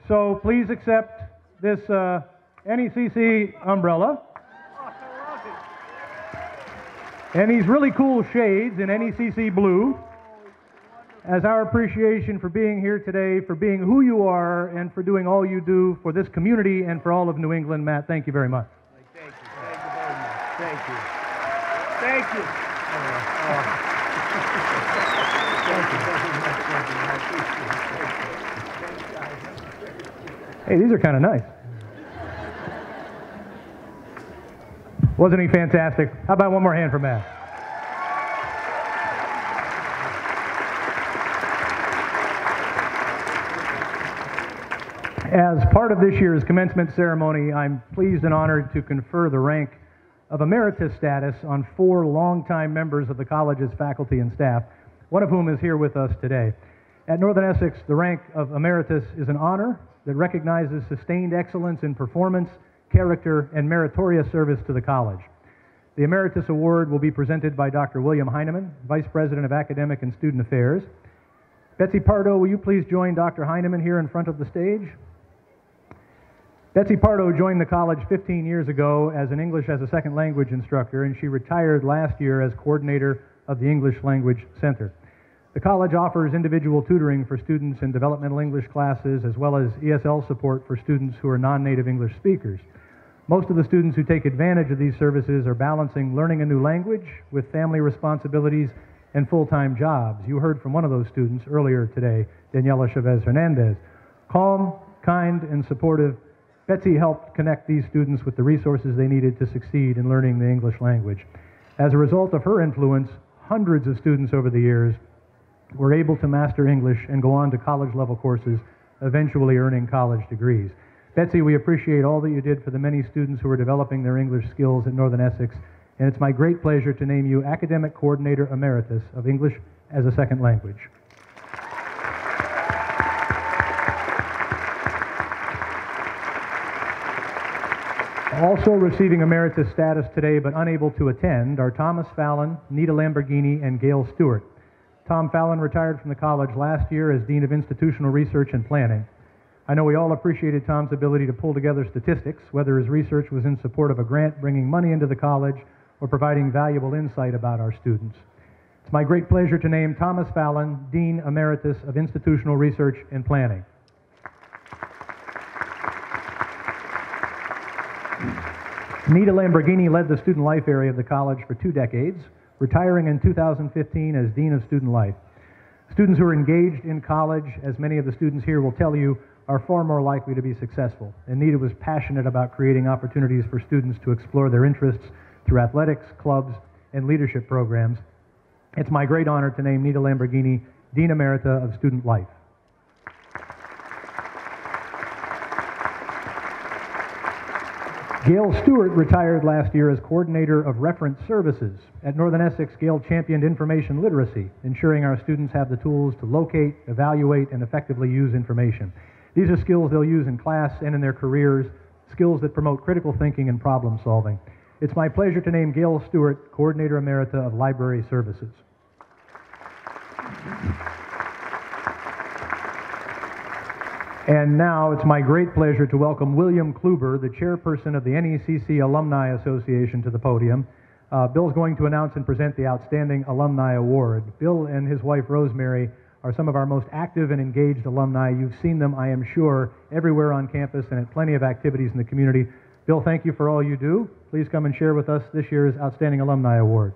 So please accept this NECC umbrella. and these really cool shades in NECC blue as our appreciation for being here today, for being who you are, and for doing all you do for this community and for all of New England. Matt, thank you very much. Thank you. Thank you very much. Thank you. Thank you. Hey, these are kind of nice. Wasn't he fantastic? How about one more hand for Matt? As part of this year's commencement ceremony, I'm pleased and honored to confer the rank of emeritus status on 4 longtime members of the college's faculty and staff, one of whom is here with us today. At Northern Essex, the rank of emeritus is an honor that recognizes sustained excellence in performance, character, and meritorious service to the college. The Emeritus Award will be presented by Dr. William Heineman, Vice President of Academic and Student Affairs. Betsy Pardo, will you please join Dr. Heineman here in front of the stage? Betsy Pardo joined the college 15 years ago as an English as a second language instructor, and she retired last year as coordinator of the English Language Center. The college offers individual tutoring for students in developmental English classes, as well as ESL support for students who are non-native English speakers. Most of the students who take advantage of these services are balancing learning a new language with family responsibilities and full-time jobs. You heard from one of those students earlier today, Daniela Chavez Hernandez. Calm, kind, and supportive, Betsy helped connect these students with the resources they needed to succeed in learning the English language. As a result of her influence, hundreds of students over the years were able to master English and go on to college-level courses, eventually earning college degrees. Betsy, we appreciate all that you did for the many students who are developing their English skills at Northern Essex, and it's my great pleasure to name you Academic Coordinator Emeritus of English as a Second Language. Also receiving emeritus status today but unable to attend are Thomas Fallon, Nita Lamborghini, and Gail Stewart. Tom Fallon retired from the college last year as Dean of Institutional Research and Planning. I know we all appreciated Tom's ability to pull together statistics, whether his research was in support of a grant bringing money into the college or providing valuable insight about our students. It's my great pleasure to name Thomas Fallon, Dean Emeritus of Institutional Research and Planning. Nita Lamborghini led the student life area of the college for 2 decades, retiring in 2015 as Dean of Student Life. Students who are engaged in college, as many of the students here will tell you, are far more likely to be successful. And Nita was passionate about creating opportunities for students to explore their interests through athletics, clubs, and leadership programs. It's my great honor to name Nita Lamborghini Dean Emerita of Student Life. Gail Stewart retired last year as Coordinator of Reference Services. At Northern Essex, Gail championed information literacy, ensuring our students have the tools to locate, evaluate, and effectively use information. These are skills they'll use in class and in their careers, skills that promote critical thinking and problem solving. It's my pleasure to name Gail Stewart Coordinator Emerita of Library Services. And now it's my great pleasure to welcome William Kluber, the chairperson of the NECC Alumni Association, to the podium. Bill's going to announce and present the Outstanding Alumni Award. Bill and his wife Rosemary are some of our most active and engaged alumni. You've seen them, I am sure, everywhere on campus and at plenty of activities in the community. Bill, thank you for all you do. Please come and share with us this year's Outstanding Alumni Award.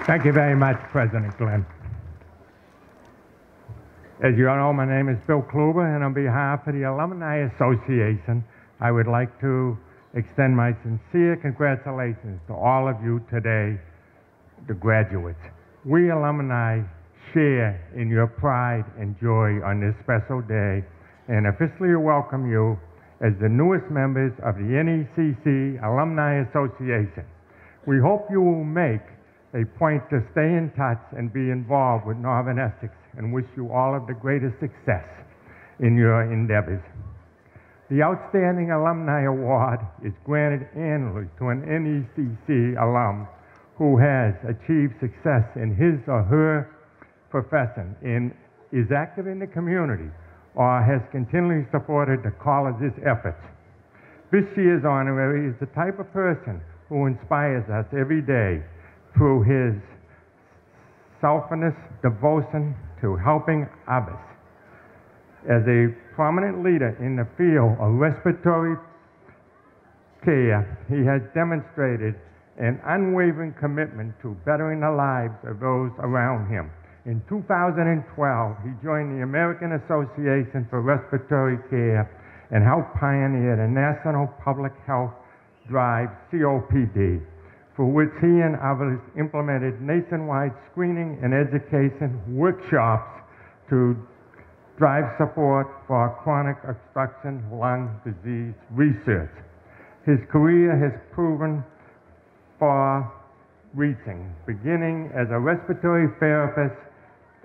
Thank you very much, President Glenn. As you all know, my name is Bill Kluber, and on behalf of the Alumni Association, I would like to extend my sincere congratulations to all of you today, the graduates. We alumni share in your pride and joy on this special day, and officially welcome you as the newest members of the NECC Alumni Association. We hope you will make a point to stay in touch and be involved with Northern Essex, and wish you all of the greatest success in your endeavors. The Outstanding Alumni Award is granted annually to an NECC alum who has achieved success in his or her profession and is active in the community or has continually supported the college's efforts. This year's honorary is the type of person who inspires us every day through his selfless devotion to helping others. As a prominent leader in the field of respiratory care, he has demonstrated an unwavering commitment to bettering the lives of those around him. In 2012, he joined the American Association for Respiratory Care and helped pioneer the National Public Health Drive, COPD, for which he and others implemented nationwide screening and education workshops to drive support for chronic obstruction lung disease research. His career has proven far-reaching, beginning as a respiratory therapist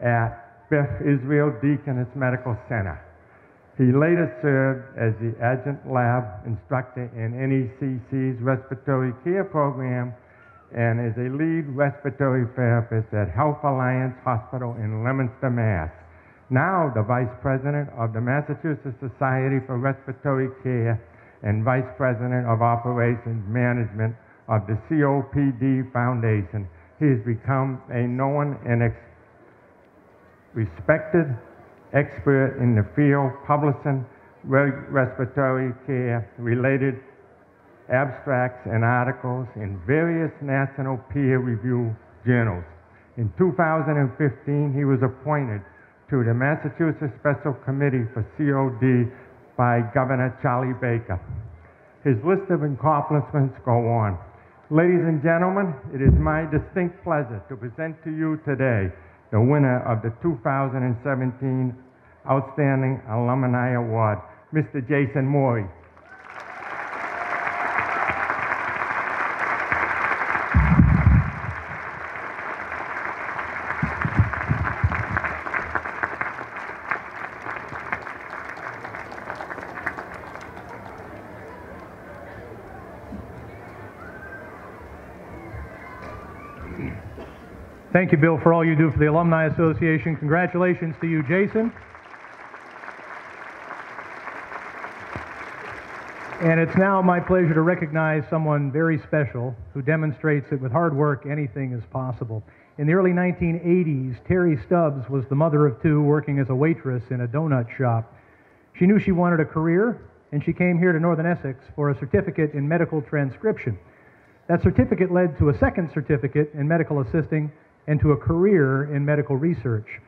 at Beth Israel Deaconess Medical Center. He later served as the adjunct lab instructor in NECC's respiratory care program and is a lead respiratory therapist at Health Alliance Hospital in Leominster, Mass. Now the Vice President of the Massachusetts Society for Respiratory Care and Vice President of Operations Management of the COPD Foundation. He has become a known and respected expert in the field, publishing respiratory care related abstracts and articles in various national peer review journals. In 2015, he was appointed to the Massachusetts Special Committee for COD by Governor Charlie Baker. His list of accomplishments go on. Ladies and gentlemen, it is my distinct pleasure to present to you today the winner of the 2017 Outstanding Alumni Award, Mr. Jason Morey. Thank you, Bill, for all you do for the Alumni Association. Congratulations to you, Jason. And it's now my pleasure to recognize someone very special who demonstrates that with hard work, anything is possible. In the early 1980s, Terry Stubbs was the mother of two working as a waitress in a donut shop. She knew she wanted a career, and she came here to Northern Essex for a certificate in medical transcription. That certificate led to a second certificate in medical assisting and to a career in medical research.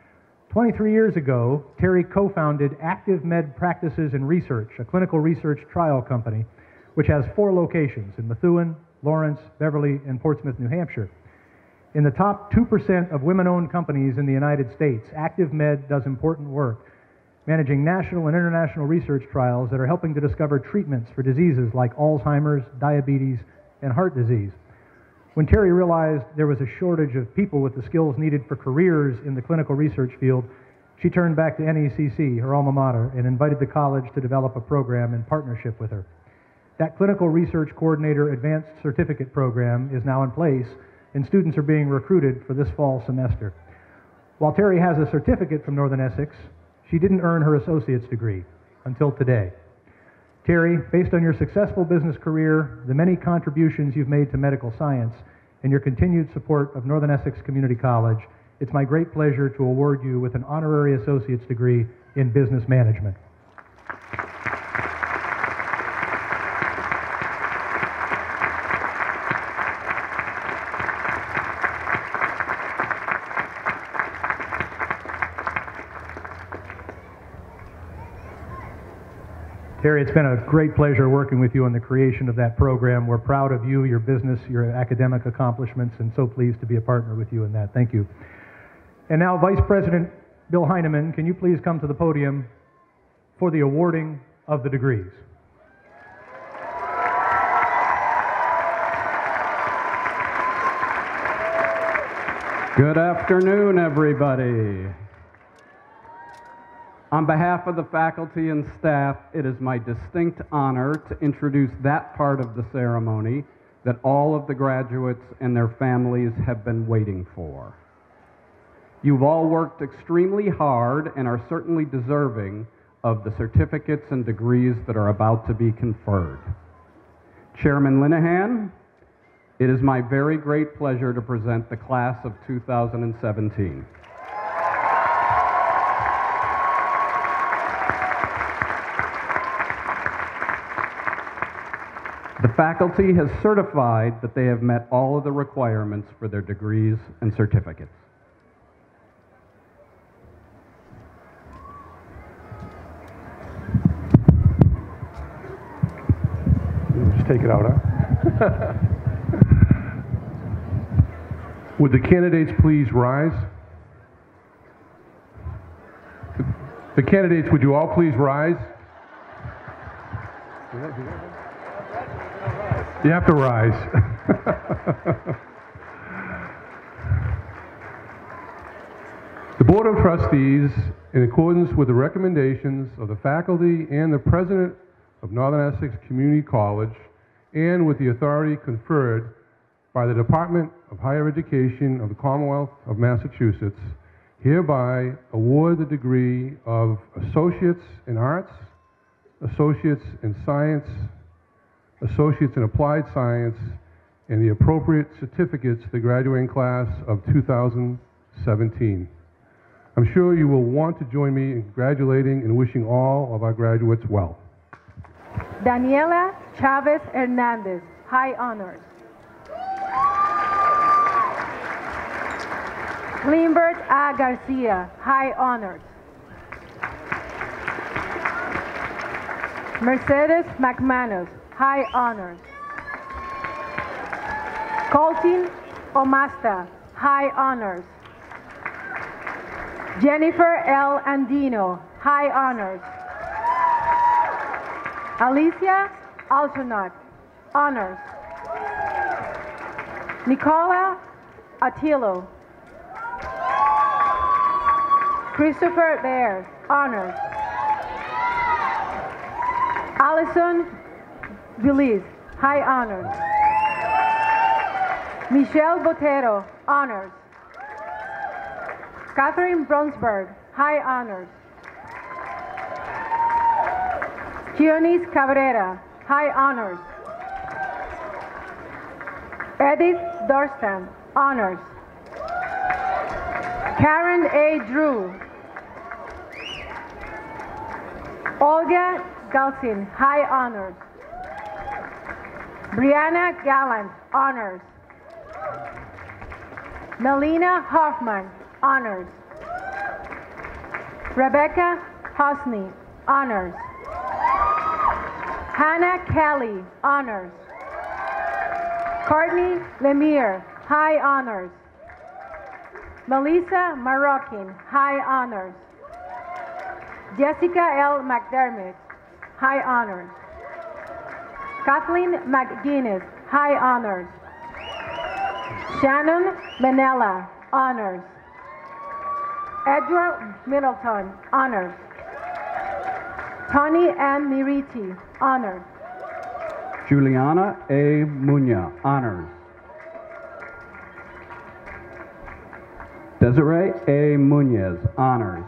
23 years ago, Terry co-founded Active Med Practices and Research, a clinical research trial company, which has 4 locations in Methuen, Lawrence, Beverly, and Portsmouth, New Hampshire. In the top 2% of women-owned companies in the United States, Active Med does important work, managing national and international research trials that are helping to discover treatments for diseases like Alzheimer's, diabetes, and heart disease. When Terry realized there was a shortage of people with the skills needed for careers in the clinical research field, she turned back to NECC, her alma mater, and invited the college to develop a program in partnership with her. That Clinical Research Coordinator Advanced Certificate program is now in place, and students are being recruited for this fall semester. While Terry has a certificate from Northern Essex, she didn't earn her associate's degree until today. Terry, based on your successful business career, the many contributions you've made to medical science, and your continued support of Northern Essex Community College, it's my great pleasure to award you with an honorary associate's degree in business management. Terry, it's been a great pleasure working with you on the creation of that program. We're proud of you, your business, your academic accomplishments, and so pleased to be a partner with you in that. Thank you. And now, Vice President Bill Heineman, can you please come to the podium for the awarding of the degrees? Good afternoon, everybody. On behalf of the faculty and staff, it is my distinct honor to introduce that part of the ceremony that all of the graduates and their families have been waiting for. You've all worked extremely hard and are certainly deserving of the certificates and degrees that are about to be conferred. Chairman Linehan, it is my very great pleasure to present the class of 2017. The faculty has certified that they have met all of the requirements for their degrees and certificates. Just take it out, huh? Would the candidates please rise? The candidates, would you all please rise? You have to rise. The Board of Trustees, in accordance with the recommendations of the faculty and the President of Northern Essex Community College, and with the authority conferred by the Department of Higher Education of the Commonwealth of Massachusetts, hereby award the degree of Associates in Arts, Associates in Science, Associates in Applied Science, and the appropriate certificates to the graduating class of 2017. I'm sure you will want to join me in congratulating and wishing all of our graduates well. Daniela Chavez Hernandez, high honors. Klimbert A. Garcia, high honors. Mercedes McManus, high honors. Coltin Omasta, high honors. Jennifer L. Andino, high honors. Alicia Altonot, honors. Nicola Attilo. Christopher Bear, honors. Allison Viliz, high honors. Michelle Botero, honors. Catherine Bronsberg, high honors. Gionis Cabrera, high honors. Edith Dorstan, honors. Karen A. Drew. Olga Galsin, high honors. Brianna Gallant, honors. Melina Hoffman, honors. Rebecca Hosny, honors. Hannah Kelly, honors. Courtney Lemire, high honors. Melissa Marroquin, high honors. Jessica L. McDermott, high honors. Kathleen McGuinness, high honors. Shannon Manella, honors. Edward Middleton, honors. Tony M. Miriti, honors. Juliana A. Munya, honors. Desiree A. Munez, honors.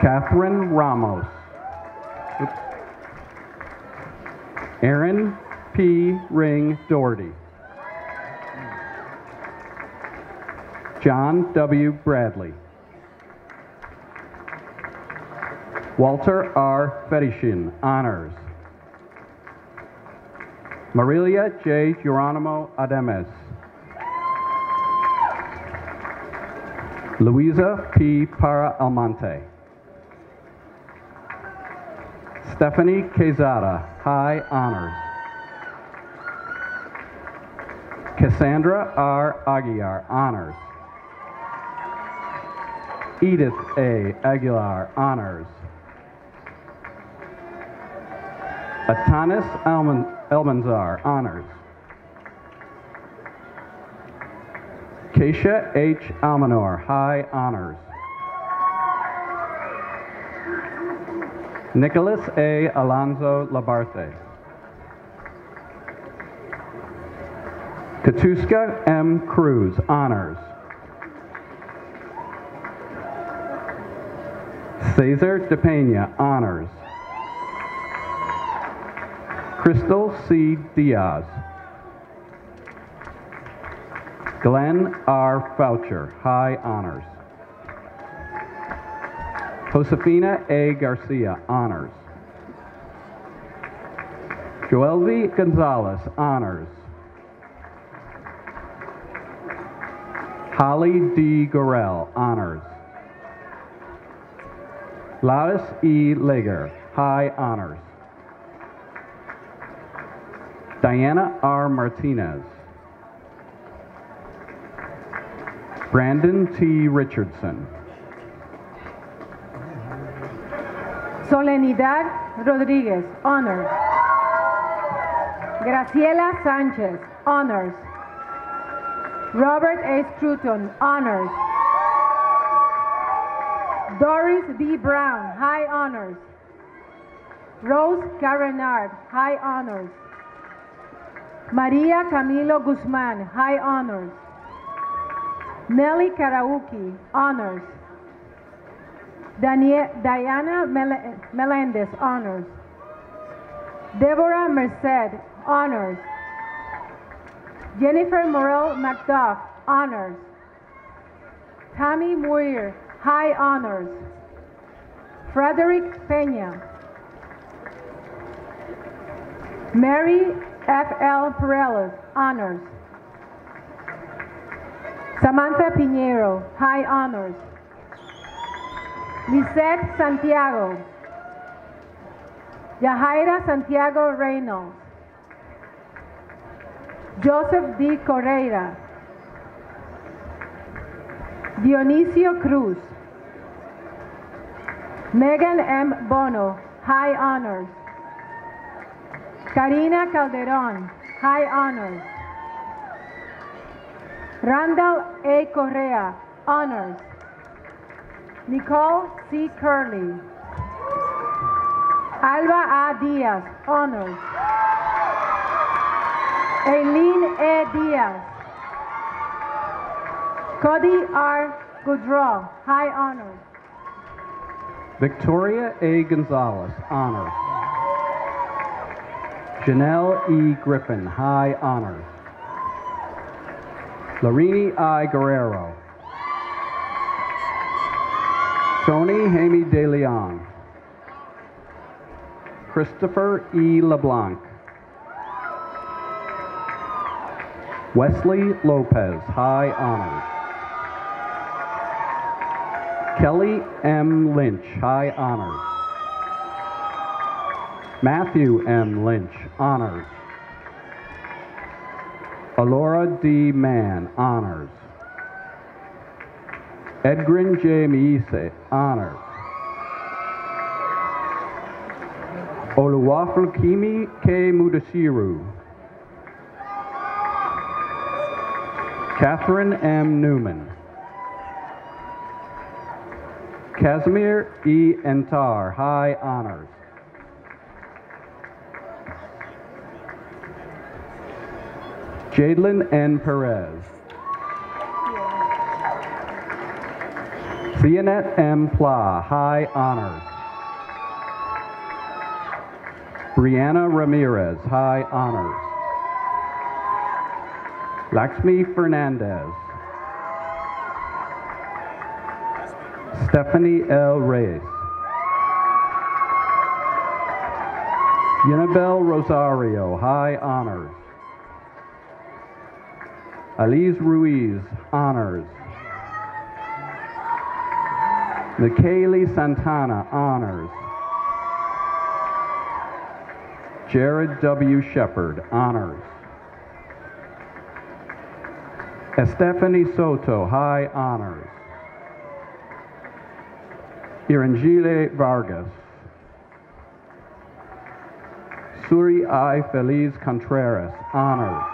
Catherine Ramos. Oops. Aaron P. Ring Doherty. John W. Bradley. Walter R. Fetishin, honors. Marilia J. Geronimo Ademes. Luisa P. Para Almonte. Stephanie Quezada, high honors. Cassandra R. Aguiar, honors. Edith A. Aguilar, honors. Atanis Elmanzar, honors. Keisha H. Almanor, high honors. Nicholas A. Alonzo Labarte. Katuska M. Cruz, honors. Cesar De Pena, honors. Crystal C. Diaz. Glenn R. Foucher, high honors. Josefina A. Garcia, honors. Joelvi Gonzalez, honors. Holly D. Gorell, honors. Laris E. Lager, high honors. Diana R. Martinez. Brandon T. Richardson. Solenidad Rodríguez, honors. Graciela Sánchez, honors. Robert A. Scruton, honors. Doris B. Brown, high honors. Rose Carenard, high honors. Maria Camilo Guzman, high honors. Nelly Karauki, honors. Diana Melendez, honors. Deborah Merced, honors. Jennifer Morel McDuff, honors. Tammy Muir, high honors. Frederick Peña. Mary F.L. Pereles, honors. Samantha Piñero, high honors. Lisette Santiago. Yahaira Santiago Reynolds. Joseph D. Correira. Dionisio Cruz. Megan M. Bono, high honors. Karina Calderon, high honors. Randall A. Correa, honors. Nicole C. Curley. Alba A. Diaz, honors. Eileen A. Diaz. Cody R. Goodrow, high honors. Victoria A. Gonzalez, honors. Janelle E. Griffin, high honors. Larini I. Guerrero. Tony Hamey De Leon. Christopher E. LeBlanc. Wesley Lopez, high honors. Kelly M. Lynch, high honors. Matthew M. Lynch, honors. Alora D. Mann, honors. Edgrin J. Miise, honors. Oluwafulkimi K. Mudashiru. Catherine M. Newman. Casimir E. Entar, high honors. Jadelyn N. Perez. Theonette M. Pla, high honors. Brianna Ramirez, high honors. Laxmi Fernandez. Stephanie L. Reyes. Yannabel Rosario, high honors. Alize Ruiz, honors. Michaeli Santana, honors. Jared W. Shepard, honors. Estefany Soto, high honors. Irangile Vargas. Suri I. Feliz Contreras, honors.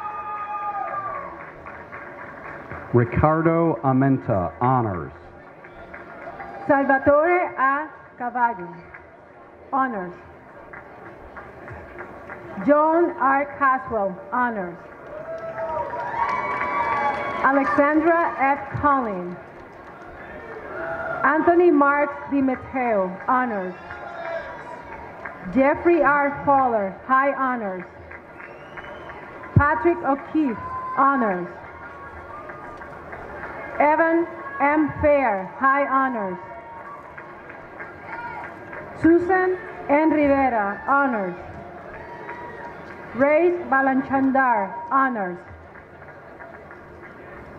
Ricardo Amenta, honors. Salvatore A. Cavallo, honors. Joan R. Caswell, honors. Alexandra F. Collin. Anthony Marks Di Matteo, honors. Jeffrey R. Fowler, high honors. Patrick O'Keefe, honors. Evan M. Fair, high honors. Susan N. Rivera, honors. Ray Balanchandar, honors.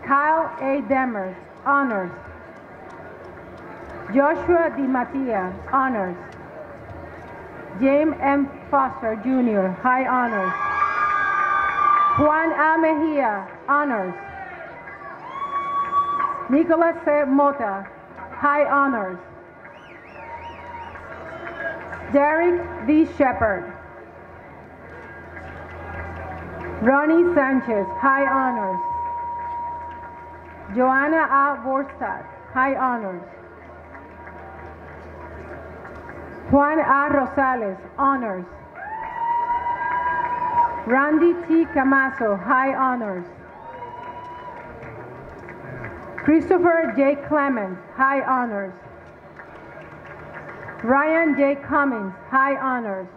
Kyle A. Demers, honors. Joshua Di Mattia, honors. James M. Foster Jr., high honors. Juan A. Mejia, honors. Nicholas C. Mota, high honors. Derek V. Shepard. Ronnie Sanchez, high honors. Joanna A. Vorstad, high honors. Juan A. Rosales, honors. Randy T. Camaso, high honors. Christopher J. Clemens, high honors. Ryan J. Cummings, high honors.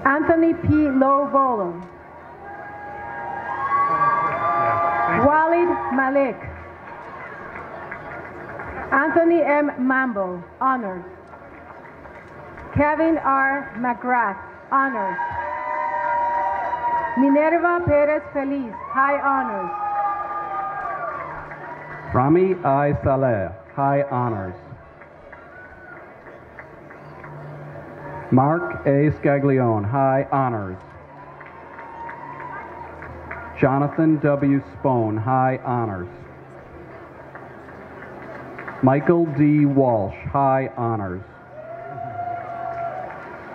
Anthony P. Lowvolo. Walid Malik. Anthony M. Mambo, honors. Kevin R. McGrath, honors. Minerva Perez Feliz, high honors. Rami I. Saleh, high honors. Mark A. Scaglione, high honors. Jonathan W. Spone, high honors. Michael D. Walsh, high honors.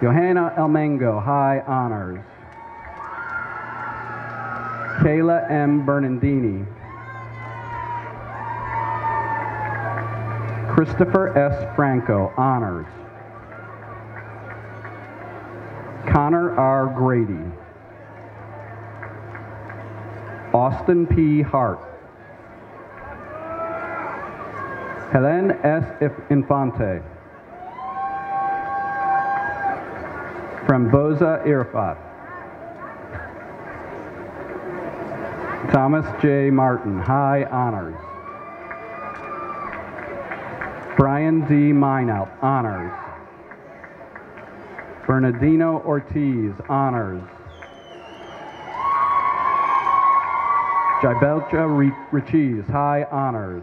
Johanna Elmengo, high honors. Kayla M. Bernardini. Christopher S. Franco, honors. Connor R. Grady. Austin P. Hart. Helen S. Infante. Framboza Irfat. Thomas J. Martin, high honors. Brian D. Minout, honors. Bernardino Ortiz, honors. Jibelcha Richiz, high honors.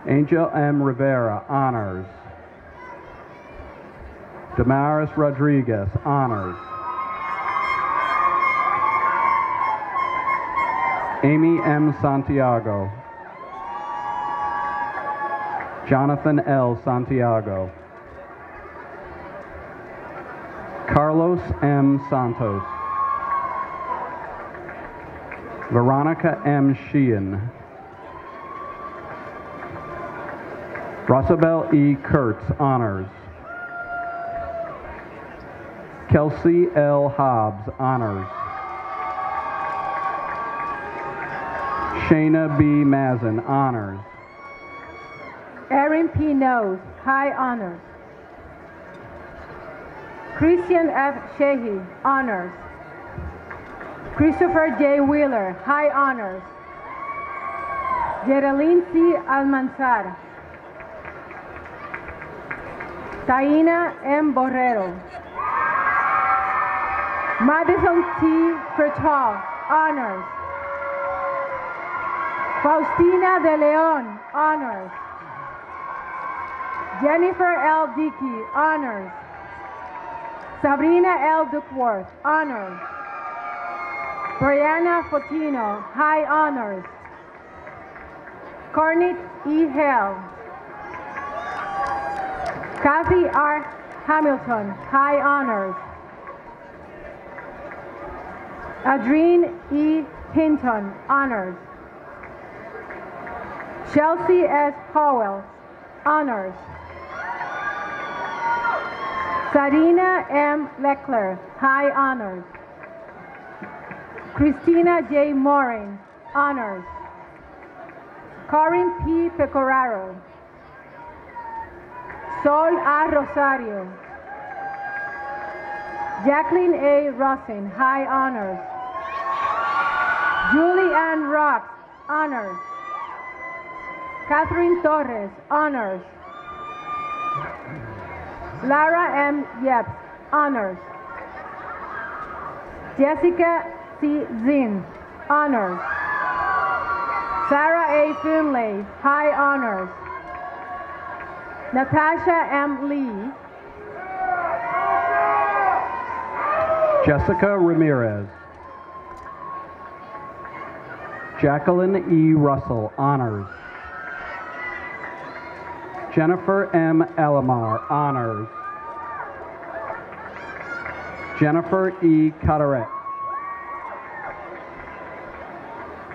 Angel M. Rivera, honors. Damaris Rodriguez, honors. Amy M. Santiago. Jonathan L. Santiago. Carlos M. Santos. Veronica M. Sheehan. Rosabelle E. Kurtz, honors. Kelsey L. Hobbs, honors. Shayna B. Mazin, honors. Erin P. Nose, high honors. Christian F. Sheehy, honors. Christopher J. Wheeler, high honors. Geraldine C. Almanzar. Taina M. Borrero. Madison T. Fertal, honors. Faustina de Leon, honors. Jennifer L. Dickey, honors. Sabrina L. Duckworth, honors. Brianna Fotino, high honors. Cornit E. Hale. Kathy R. Hamilton, high honors. Adrien E. Hinton, honors. Chelsea S. Howell, honors. Sarina M. Leckler, high honors. Christina J. Morin, honors. Corinne P. Pecoraro. Sol A. Rosario. Jacqueline A. Rosin, high honors. Julie Ann Rocks, honors. Catherine Torres, honors. Lara M. Yeps, honors. Jessica C. Zinn, honors. Sarah A. Finlay, high honors. Natasha M. Lee. Jessica Ramirez. Jacqueline E. Russell, honors. Jennifer M. Elamar, honors. Jennifer E. Carteret.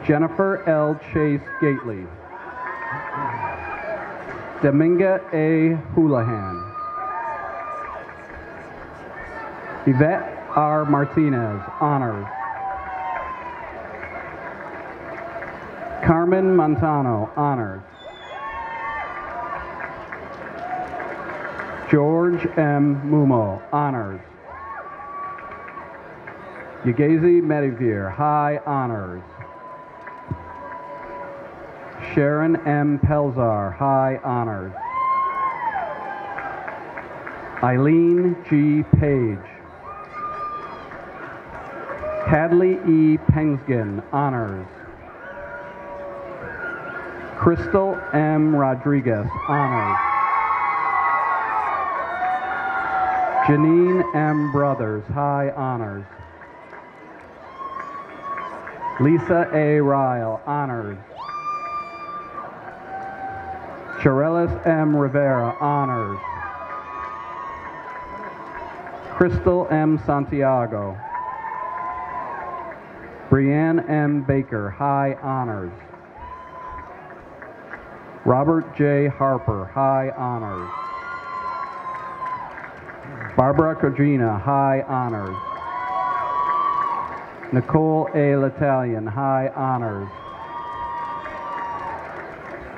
Jennifer L. Chase Gately. Dominga A. Houlihan. Yvette R. Martinez, honors. Carmen Montano, honors. George M. Mumo, honors. Yagazi Medivir, high honors. Sharon M. Pelzar, high honors. Eileen G. Page. Hadley E. Pengsgen, honors. Crystal M. Rodriguez, honors. Janine M. Brothers, high honors. Lisa A. Ryle, honors. Charelis M. Rivera, honors. Crystal M. Santiago. Brianne M. Baker, high honors. Robert J. Harper, high honors. Barbara Codrina, high honors. Nicole A. L'Italian, high honors.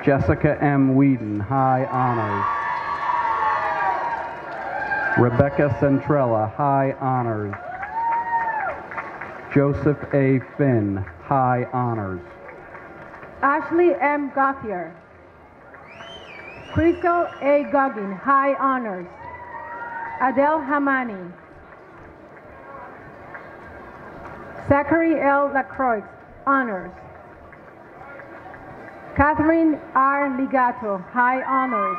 Jessica M. Whedon, high honors. Rebecca Centrella, high honors. Joseph A. Finn, high honors. Ashley M. Gauthier. Crystal A. Goggin, high honors. Adele Hamani. Zachary L. Lacroix, honors. Catherine R. Ligato, high honors.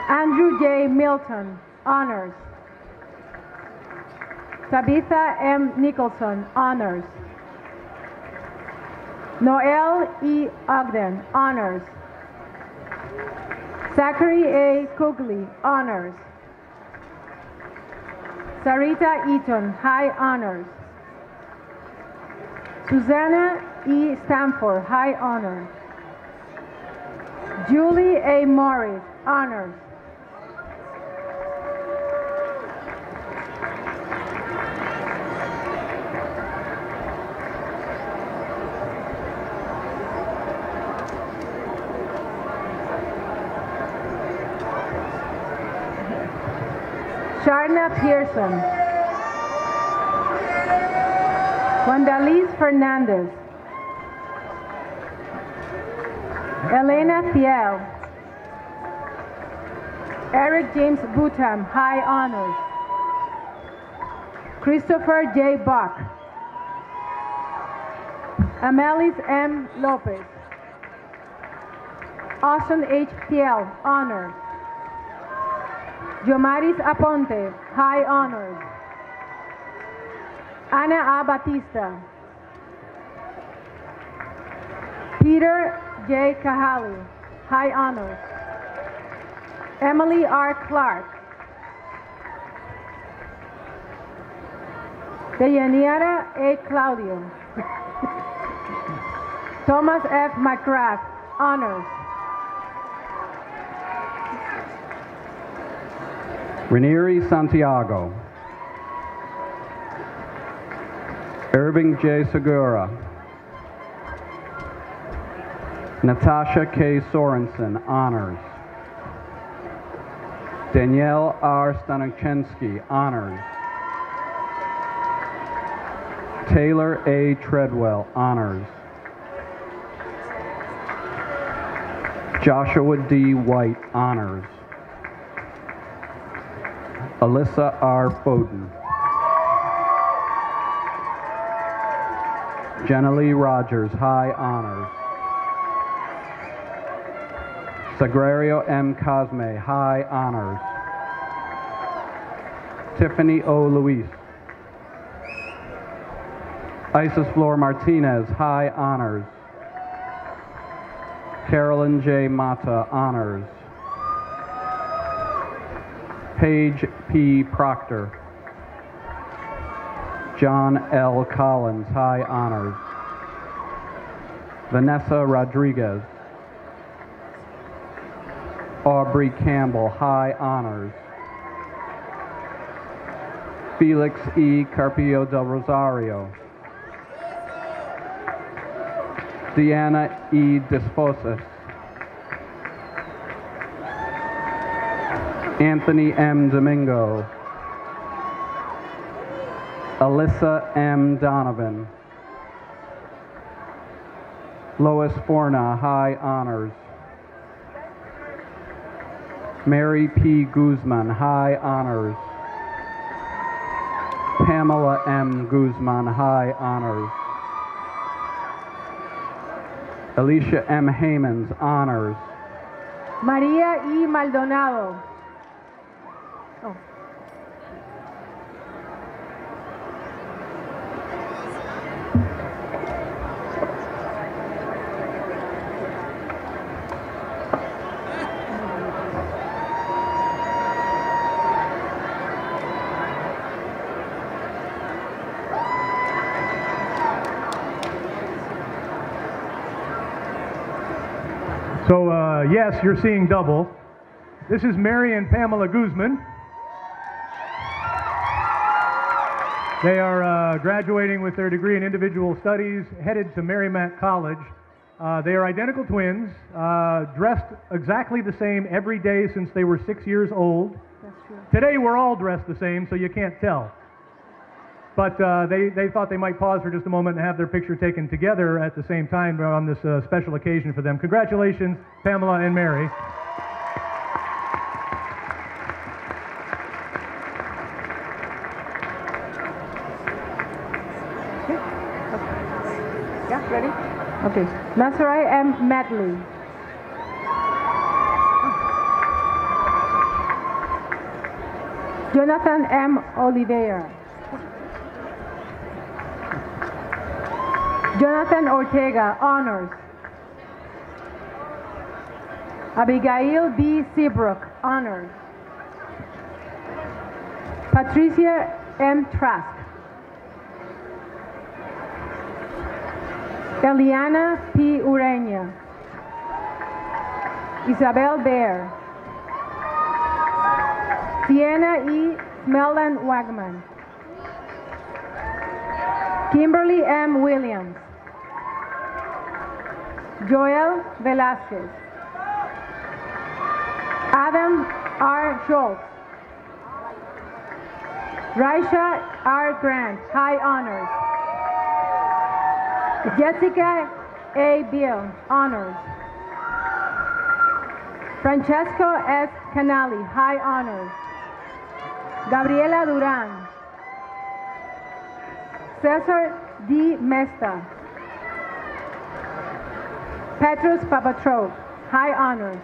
Andrew J. Milton, honors. Tabitha M. Nicholson, honors. Noel E. Ogden, honors. Zachary A. Kugley, honors. Sarita Eaton, high honors. Susanna E. Stamford, high honor. Julie A. Morris, honors. Sharna Pearson. Wandaliz Fernandez. Elena Thiel. Eric James Bootham, high honors. Christopher J. Buck. Amelis M. Lopez. Austin H. Thiel, honors. Yomaris Aponte, high honors. Ana A. Batista. Peter J. Kahali, high honors. Emily R. Clark. Dayaniara A. Claudio. Thomas F. McGrath, honors. Ranieri Santiago. Irving J. Segura. Natasha K. Sorensen, honors. Danielle R. Stanichensky, honors. Taylor A. Treadwell, honors. Joshua D. White, honors. Alyssa R. Foden. Jenna Lee Rogers, high honors. Sagrario M. Cosme, high honors. Tiffany O. Luis. Isis Flor Martinez, high honors. Carolyn J. Mata, honors. Paige P. Proctor. John L. Collins, high honors. Vanessa Rodriguez. Aubrey Campbell, high honors. Felix E. Carpio del Rosario. Deanna E. Desposas. Anthony M. Domingo. Alyssa M. Donovan. Lois Forna, high honors. Mary P. Guzman, high honors. Pamela M. Guzman, high honors. Alicia M. Hamans, honors. María E. Maldonado. Oh. So, yes, you're seeing double. This is Mary and Pamela Guzman. They are graduating with their degree in individual studies, headed to Merrimack College. They are identical twins, dressed exactly the same every day since they were 6 years old. That's true. Today we're all dressed the same, so you can't tell. But they thought they might pause for just a moment and have their picture taken together at the same time on this special occasion for them. Congratulations, Pamela and Mary. Yeah, ready? Okay. Nasarai M. Medley. Jonathan M. Oliveira. Jonathan Ortega, honors. Abigail B. Seabrook, honors. Patricia M. Trask. Eliana P. Ureña. Isabel Bear. Sienna E. Smellan Wagman. Kimberly M. Williams. Joel Velasquez. Adam R. Schultz. Raisha R. Grant, high honors. Jessica A. Bill, honors. Francesco S. Canali, high honors. Gabriela Duran. Cesar D. Mesta. Petrus Papatrov, high honors.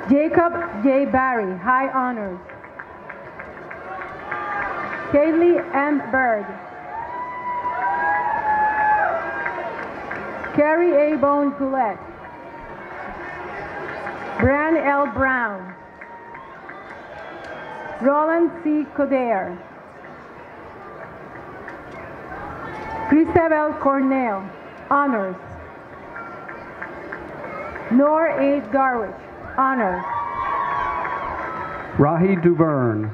Jacob J. Barry, high honors. Kaylee M. Berg. Carrie A. Bone Goulet. Brian L. Brown. Roland C. Coder. Christabel Cornell, honors. Nor A. Garwich, honors. Rahi Duverne.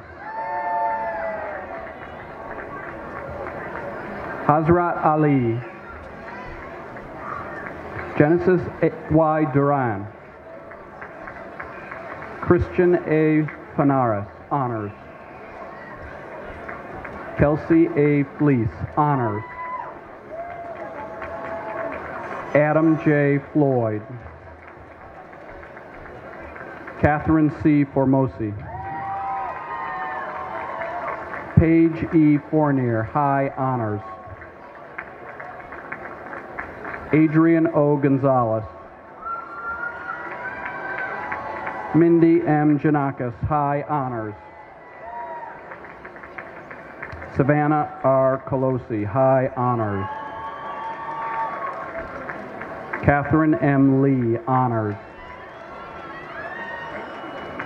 Hazrat Ali. Genesis Y. Duran. Christian A. Panaris, honors. Kelsey A. Fleece, honors. Adam J. Floyd. Catherine C. Formosi. Paige E. Fournier, high honors. Adrian O. Gonzalez. Mindy M. Janakis, high honors. Savannah R. Colosi, high honors. Catherine M. Lee, honors.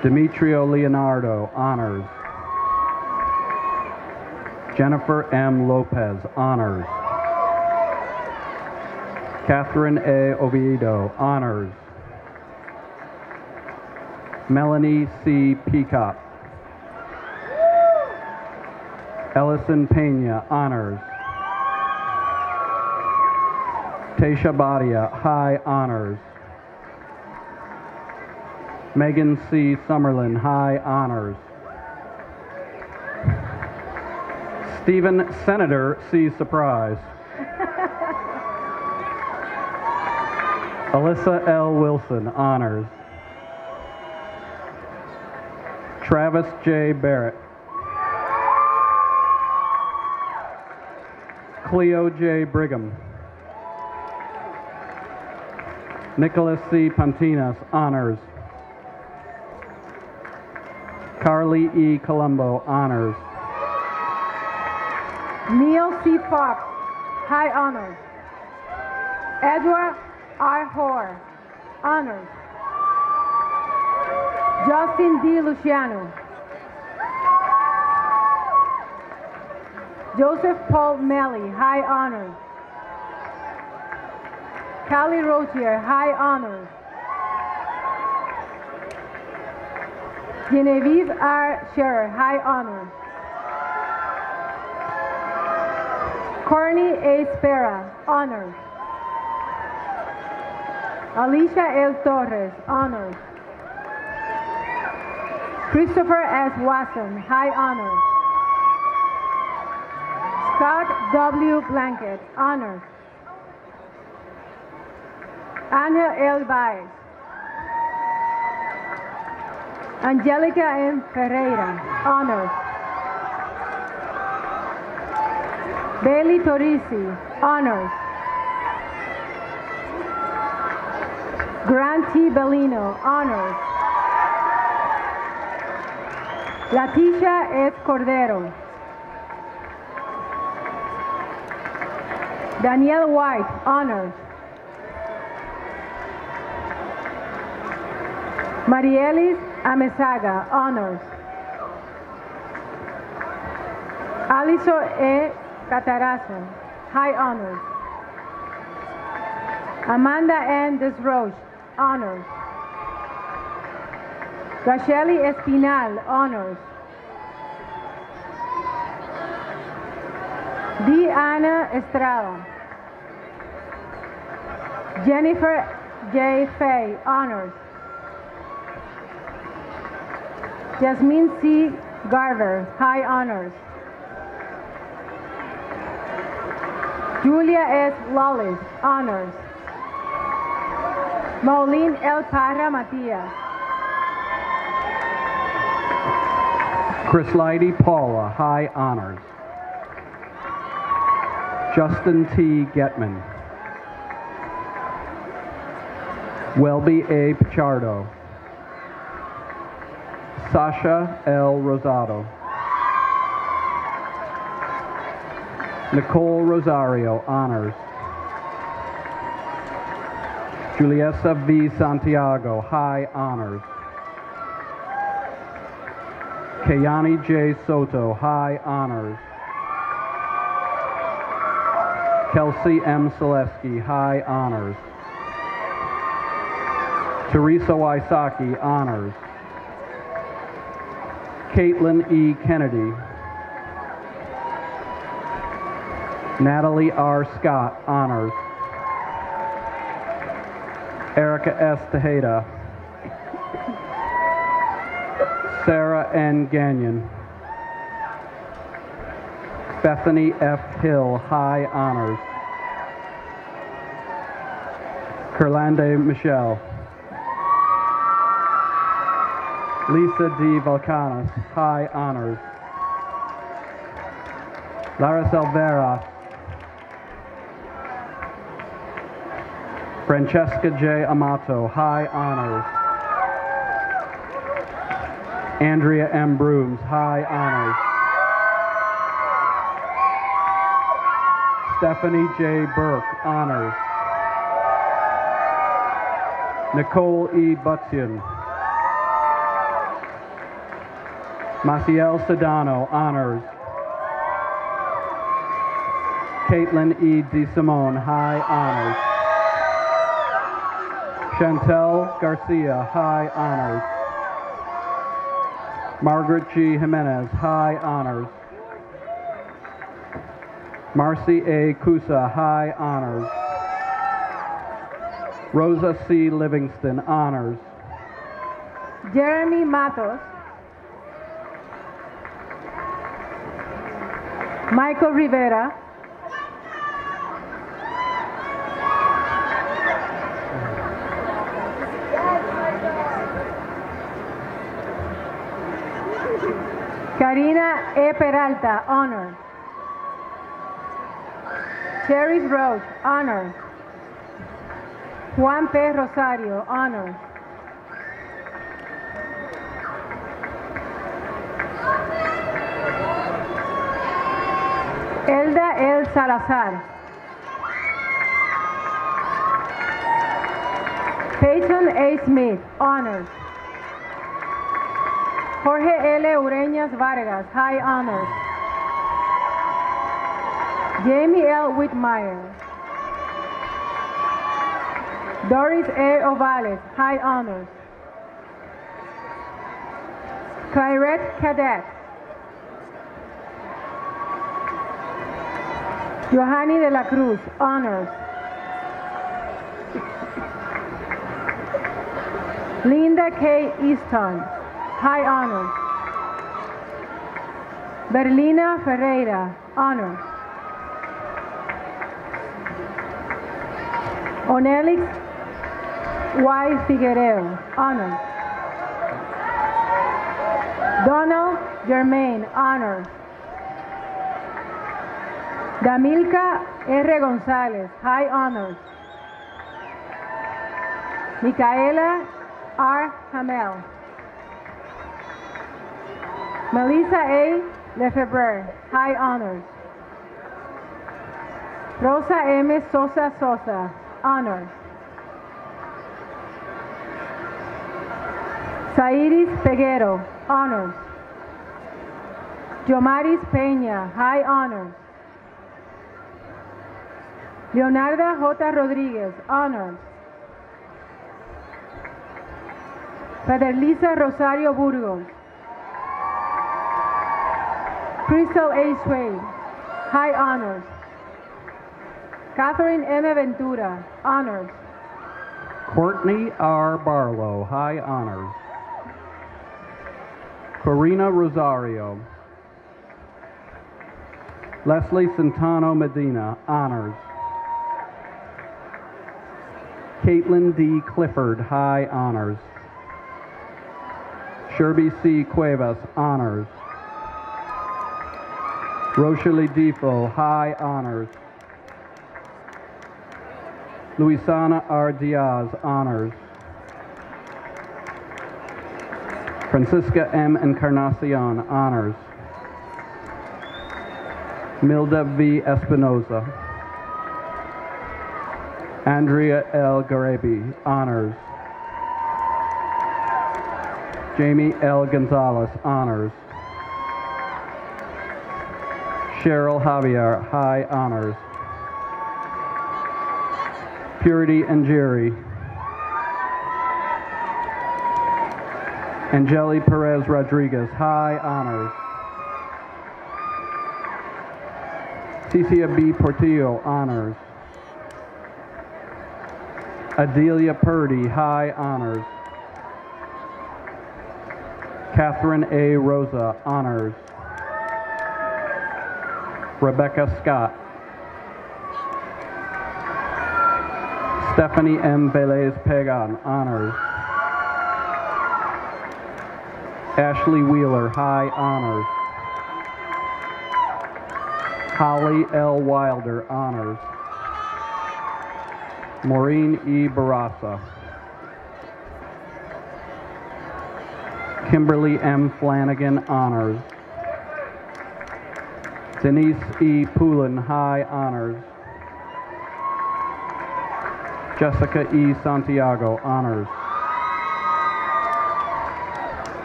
Demetrio Leonardo, honors. Jennifer M. Lopez, honors. Catherine A. Oviedo, honors. Melanie C. Peacock. Ellison Pena, honors. Tasha Badia, high honors. Megan C. Summerlin, high honors. Stephen Senator C. Surprise. Alyssa L. Wilson, honors. Travis J. Barrett. Cleo J. Brigham. Nicholas C. Pantinas, honors. Carly E. Colombo, honors. Neil C. Fox, high honors. Edward R. Hoare, honors. Justin D. Luciano. Joseph Paul Melly, high honors. Callie Rozier, high honors. Genevieve R. Scherer, high honors. Corny A. Spera, honors. Alicia L. Torres, honors. Christopher S. Watson, high honors. Scott W. Blanket, honors. Angel L. Baez. Angelica M. Ferreira, honors. Bailey Torisi, honors. Grant T. Bellino, honors. Leticia S. Cordero. Danielle White, honors. Marielis Amezaga, honors. Aliso E. Catarazo, high honors. Amanda N. Desroche, honors. Racheli Espinal, honors. Diana Estrada. Jennifer J. Fay, honors. Jasmine C. Garver, high honors. Julia S. Lawless, honors. Maureen L. Parra Matias. Chris Leidy Paula, high honors. Justin T. Getman. Welby A. Pichardo. Sasha L. Rosado. Nicole Rosario, honors. Juliessa V. Santiago, high honors. Kayani J. Soto, high honors. Kelsey M. Selesky, high honors. Teresa Wysocki, honors. Caitlin E. Kennedy. Natalie R. Scott, honors. Erica S. Tejeda. Sarah N. Gagnon. Bethany F. Hill, high honors. Kerlande Michelle. Lisa D. Volcanis, high honors. Laricel Vera. Francesca J. Amato, high honors. Andrea M. Brooms, high honors. Stephanie J. Burke, honors. Nicole E. Butzian. Maciel Sedano, honors. Caitlin E. DeSimone, high honors. Chantel Garcia, high honors. Margaret G. Jimenez, high honors. Marcy A. Cusa, high honors. Rosa C. Livingston, honors. Jeremy Matos. Michael Rivera. Karina E. Peralta, honor. Cheris Roach, honor. Juan P. Rosario, honor. Elda L. Salazar. Peyton A. Smith, honors. Jorge L. Ureñas Vargas, high honors. Jamie L. Whitmire. Doris A. Ovales, high honors. Clairette Cadet. Johanny de la Cruz, honors. Linda K. Easton, high honors. Berlina Ferreira, honors. Onelix Y. Figuereo, honors. Donald Germain, honors. Damilka R. González, high honors. Micaela R. Hamel. Melissa A. Lefebvre, high honors. Rosa M. Sosa Sosa, honors. Sairis Peguero, honors. Yomaris Peña, high honors. Leonarda J. Rodríguez, honors. Federlisa Rosario Burgos. Crystal A. Swade, high honors. Catherine M. Ventura, honors. Courtney R. Barlow, high honors. Corina Rosario. Leslie Santano Medina, honors. Caitlin D. Clifford, high honors. Sherby C. Cuevas, honors. Rochelle Defo, high honors. Luisana R. Diaz, honors. Francisca M. Encarnacion, honors. Milda V. Espinoza. Andrea L. Garebi, honors. Jamie L. Gonzalez, honors. Cheryl Javier, high honors. Purity Njeri. Angeli Perez Rodriguez, high honors. Cicia B. Portillo, honors. Adelia Purdy, high honors. Catherine A. Rosa, honors. Rebecca Scott. Stephanie M. Velez Pagan, honors. Ashley Wheeler, high honors. Holly L. Wilder, honors. Maureen E. Barassa. Kimberly M. Flanagan, honors. Denise E. Poulin, high honors. Jessica E. Santiago, honors.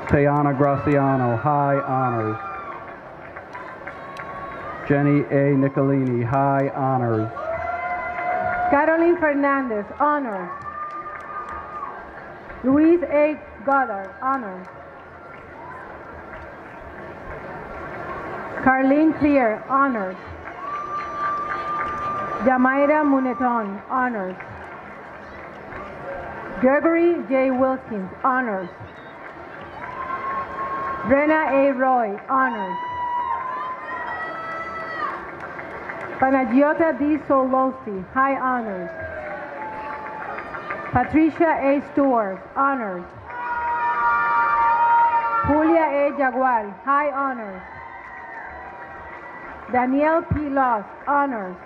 Tayana Graciano, high honors. Jenny A. Nicolini, high honors. Caroline Fernandez, honors. Louise A. Goddard, honors. Carlene Clear, honors. Jamaira Muneton, honors. Gregory J. Wilkins, honors. Brenna A. Roy, honors. Panagiota D. Solosti, high honors. Patricia A. Stewart, honors. Julia A. Jaguar, high honors. Danielle P. Loss, honors.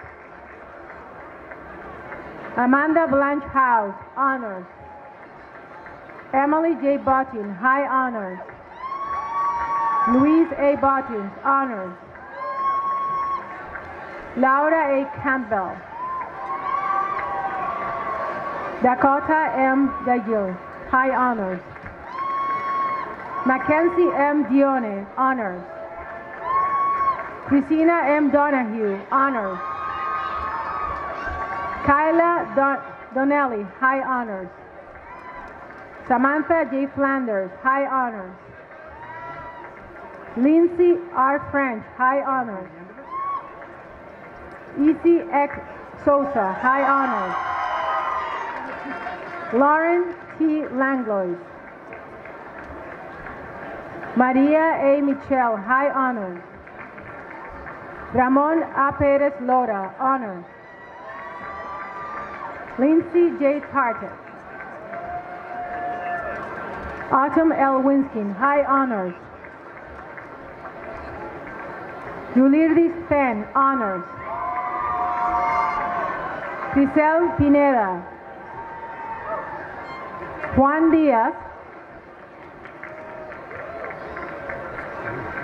Amanda Blanche House, honors. Emily J. Bottin, high honors. Louise A. Bottin, honors. Laura A. Campbell. Dakota M. Dagil, high honors. Mackenzie M. Dione, honors. Christina M. Donahue, honors. Kyla Donnelly, high honors. Samantha J. Flanders, high honors. Lindsay R. French, high honors. E.C. X. Sosa, high honors. Lauren T. Langlois. Maria A. Michel, high honors. Ramon A. Perez Lora, honors. Lindsay J. Tartek. Autumn L. Winskin, high honors. Yulirdis Pen, honors. Giselle Pineda. Juan Diaz.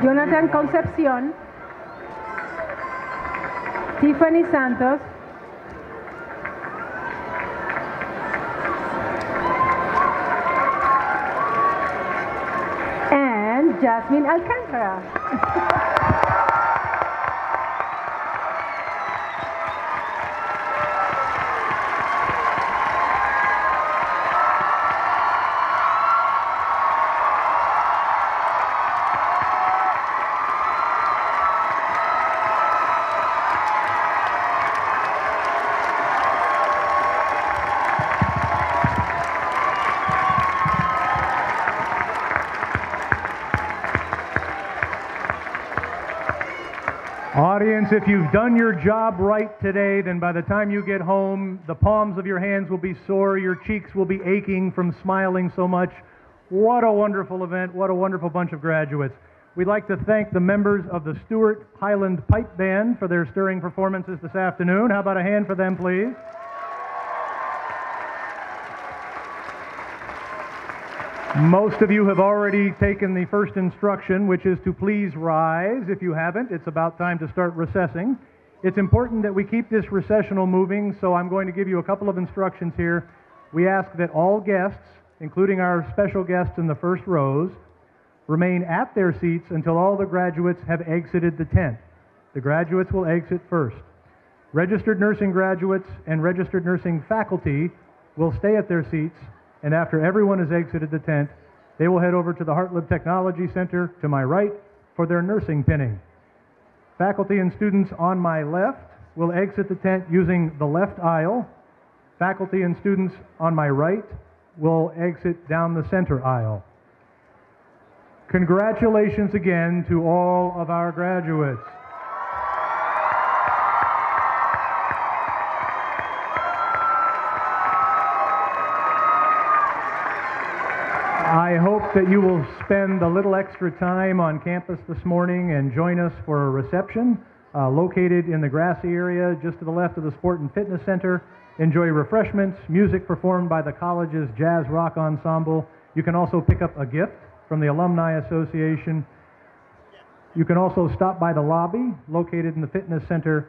Jonathan Concepcion. Tiffany Santos. And Jasmine Alcantara. Audience, if you've done your job right today, then by the time you get home, the palms of your hands will be sore, your cheeks will be aching from smiling so much. What a wonderful event, what a wonderful bunch of graduates. We'd like to thank the members of the Stewart Highland Pipe Band for their stirring performances this afternoon. How about a hand for them, please? Most of you have already taken the first instruction, which is to please rise. If you haven't, it's about time to start recessing. It's important that we keep this recessional moving, so I'm going to give you a couple of instructions here. We ask that all guests, including our special guests in the first rows, remain at their seats until all the graduates have exited the tent. The graduates will exit first. Registered nursing graduates and registered nursing faculty will stay at their seats, and after everyone has exited the tent, they will head over to the Hartlib Technology Center to my right for their nursing pinning. Faculty and students on my left will exit the tent using the left aisle. Faculty and students on my right will exit down the center aisle. Congratulations again to all of our graduates. I hope that you will spend a little extra time on campus this morning and join us for a reception located in the grassy area just to the left of the Sport and Fitness Center. Enjoy refreshments, music performed by the college's jazz rock ensemble. You can also pick up a gift from the Alumni Association. You can also stop by the lobby located in the fitness center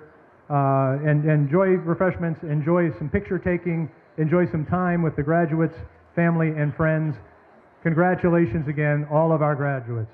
and enjoy refreshments, enjoy some picture taking, enjoy some time with the graduates, family, and friends. Congratulations again, all of our graduates.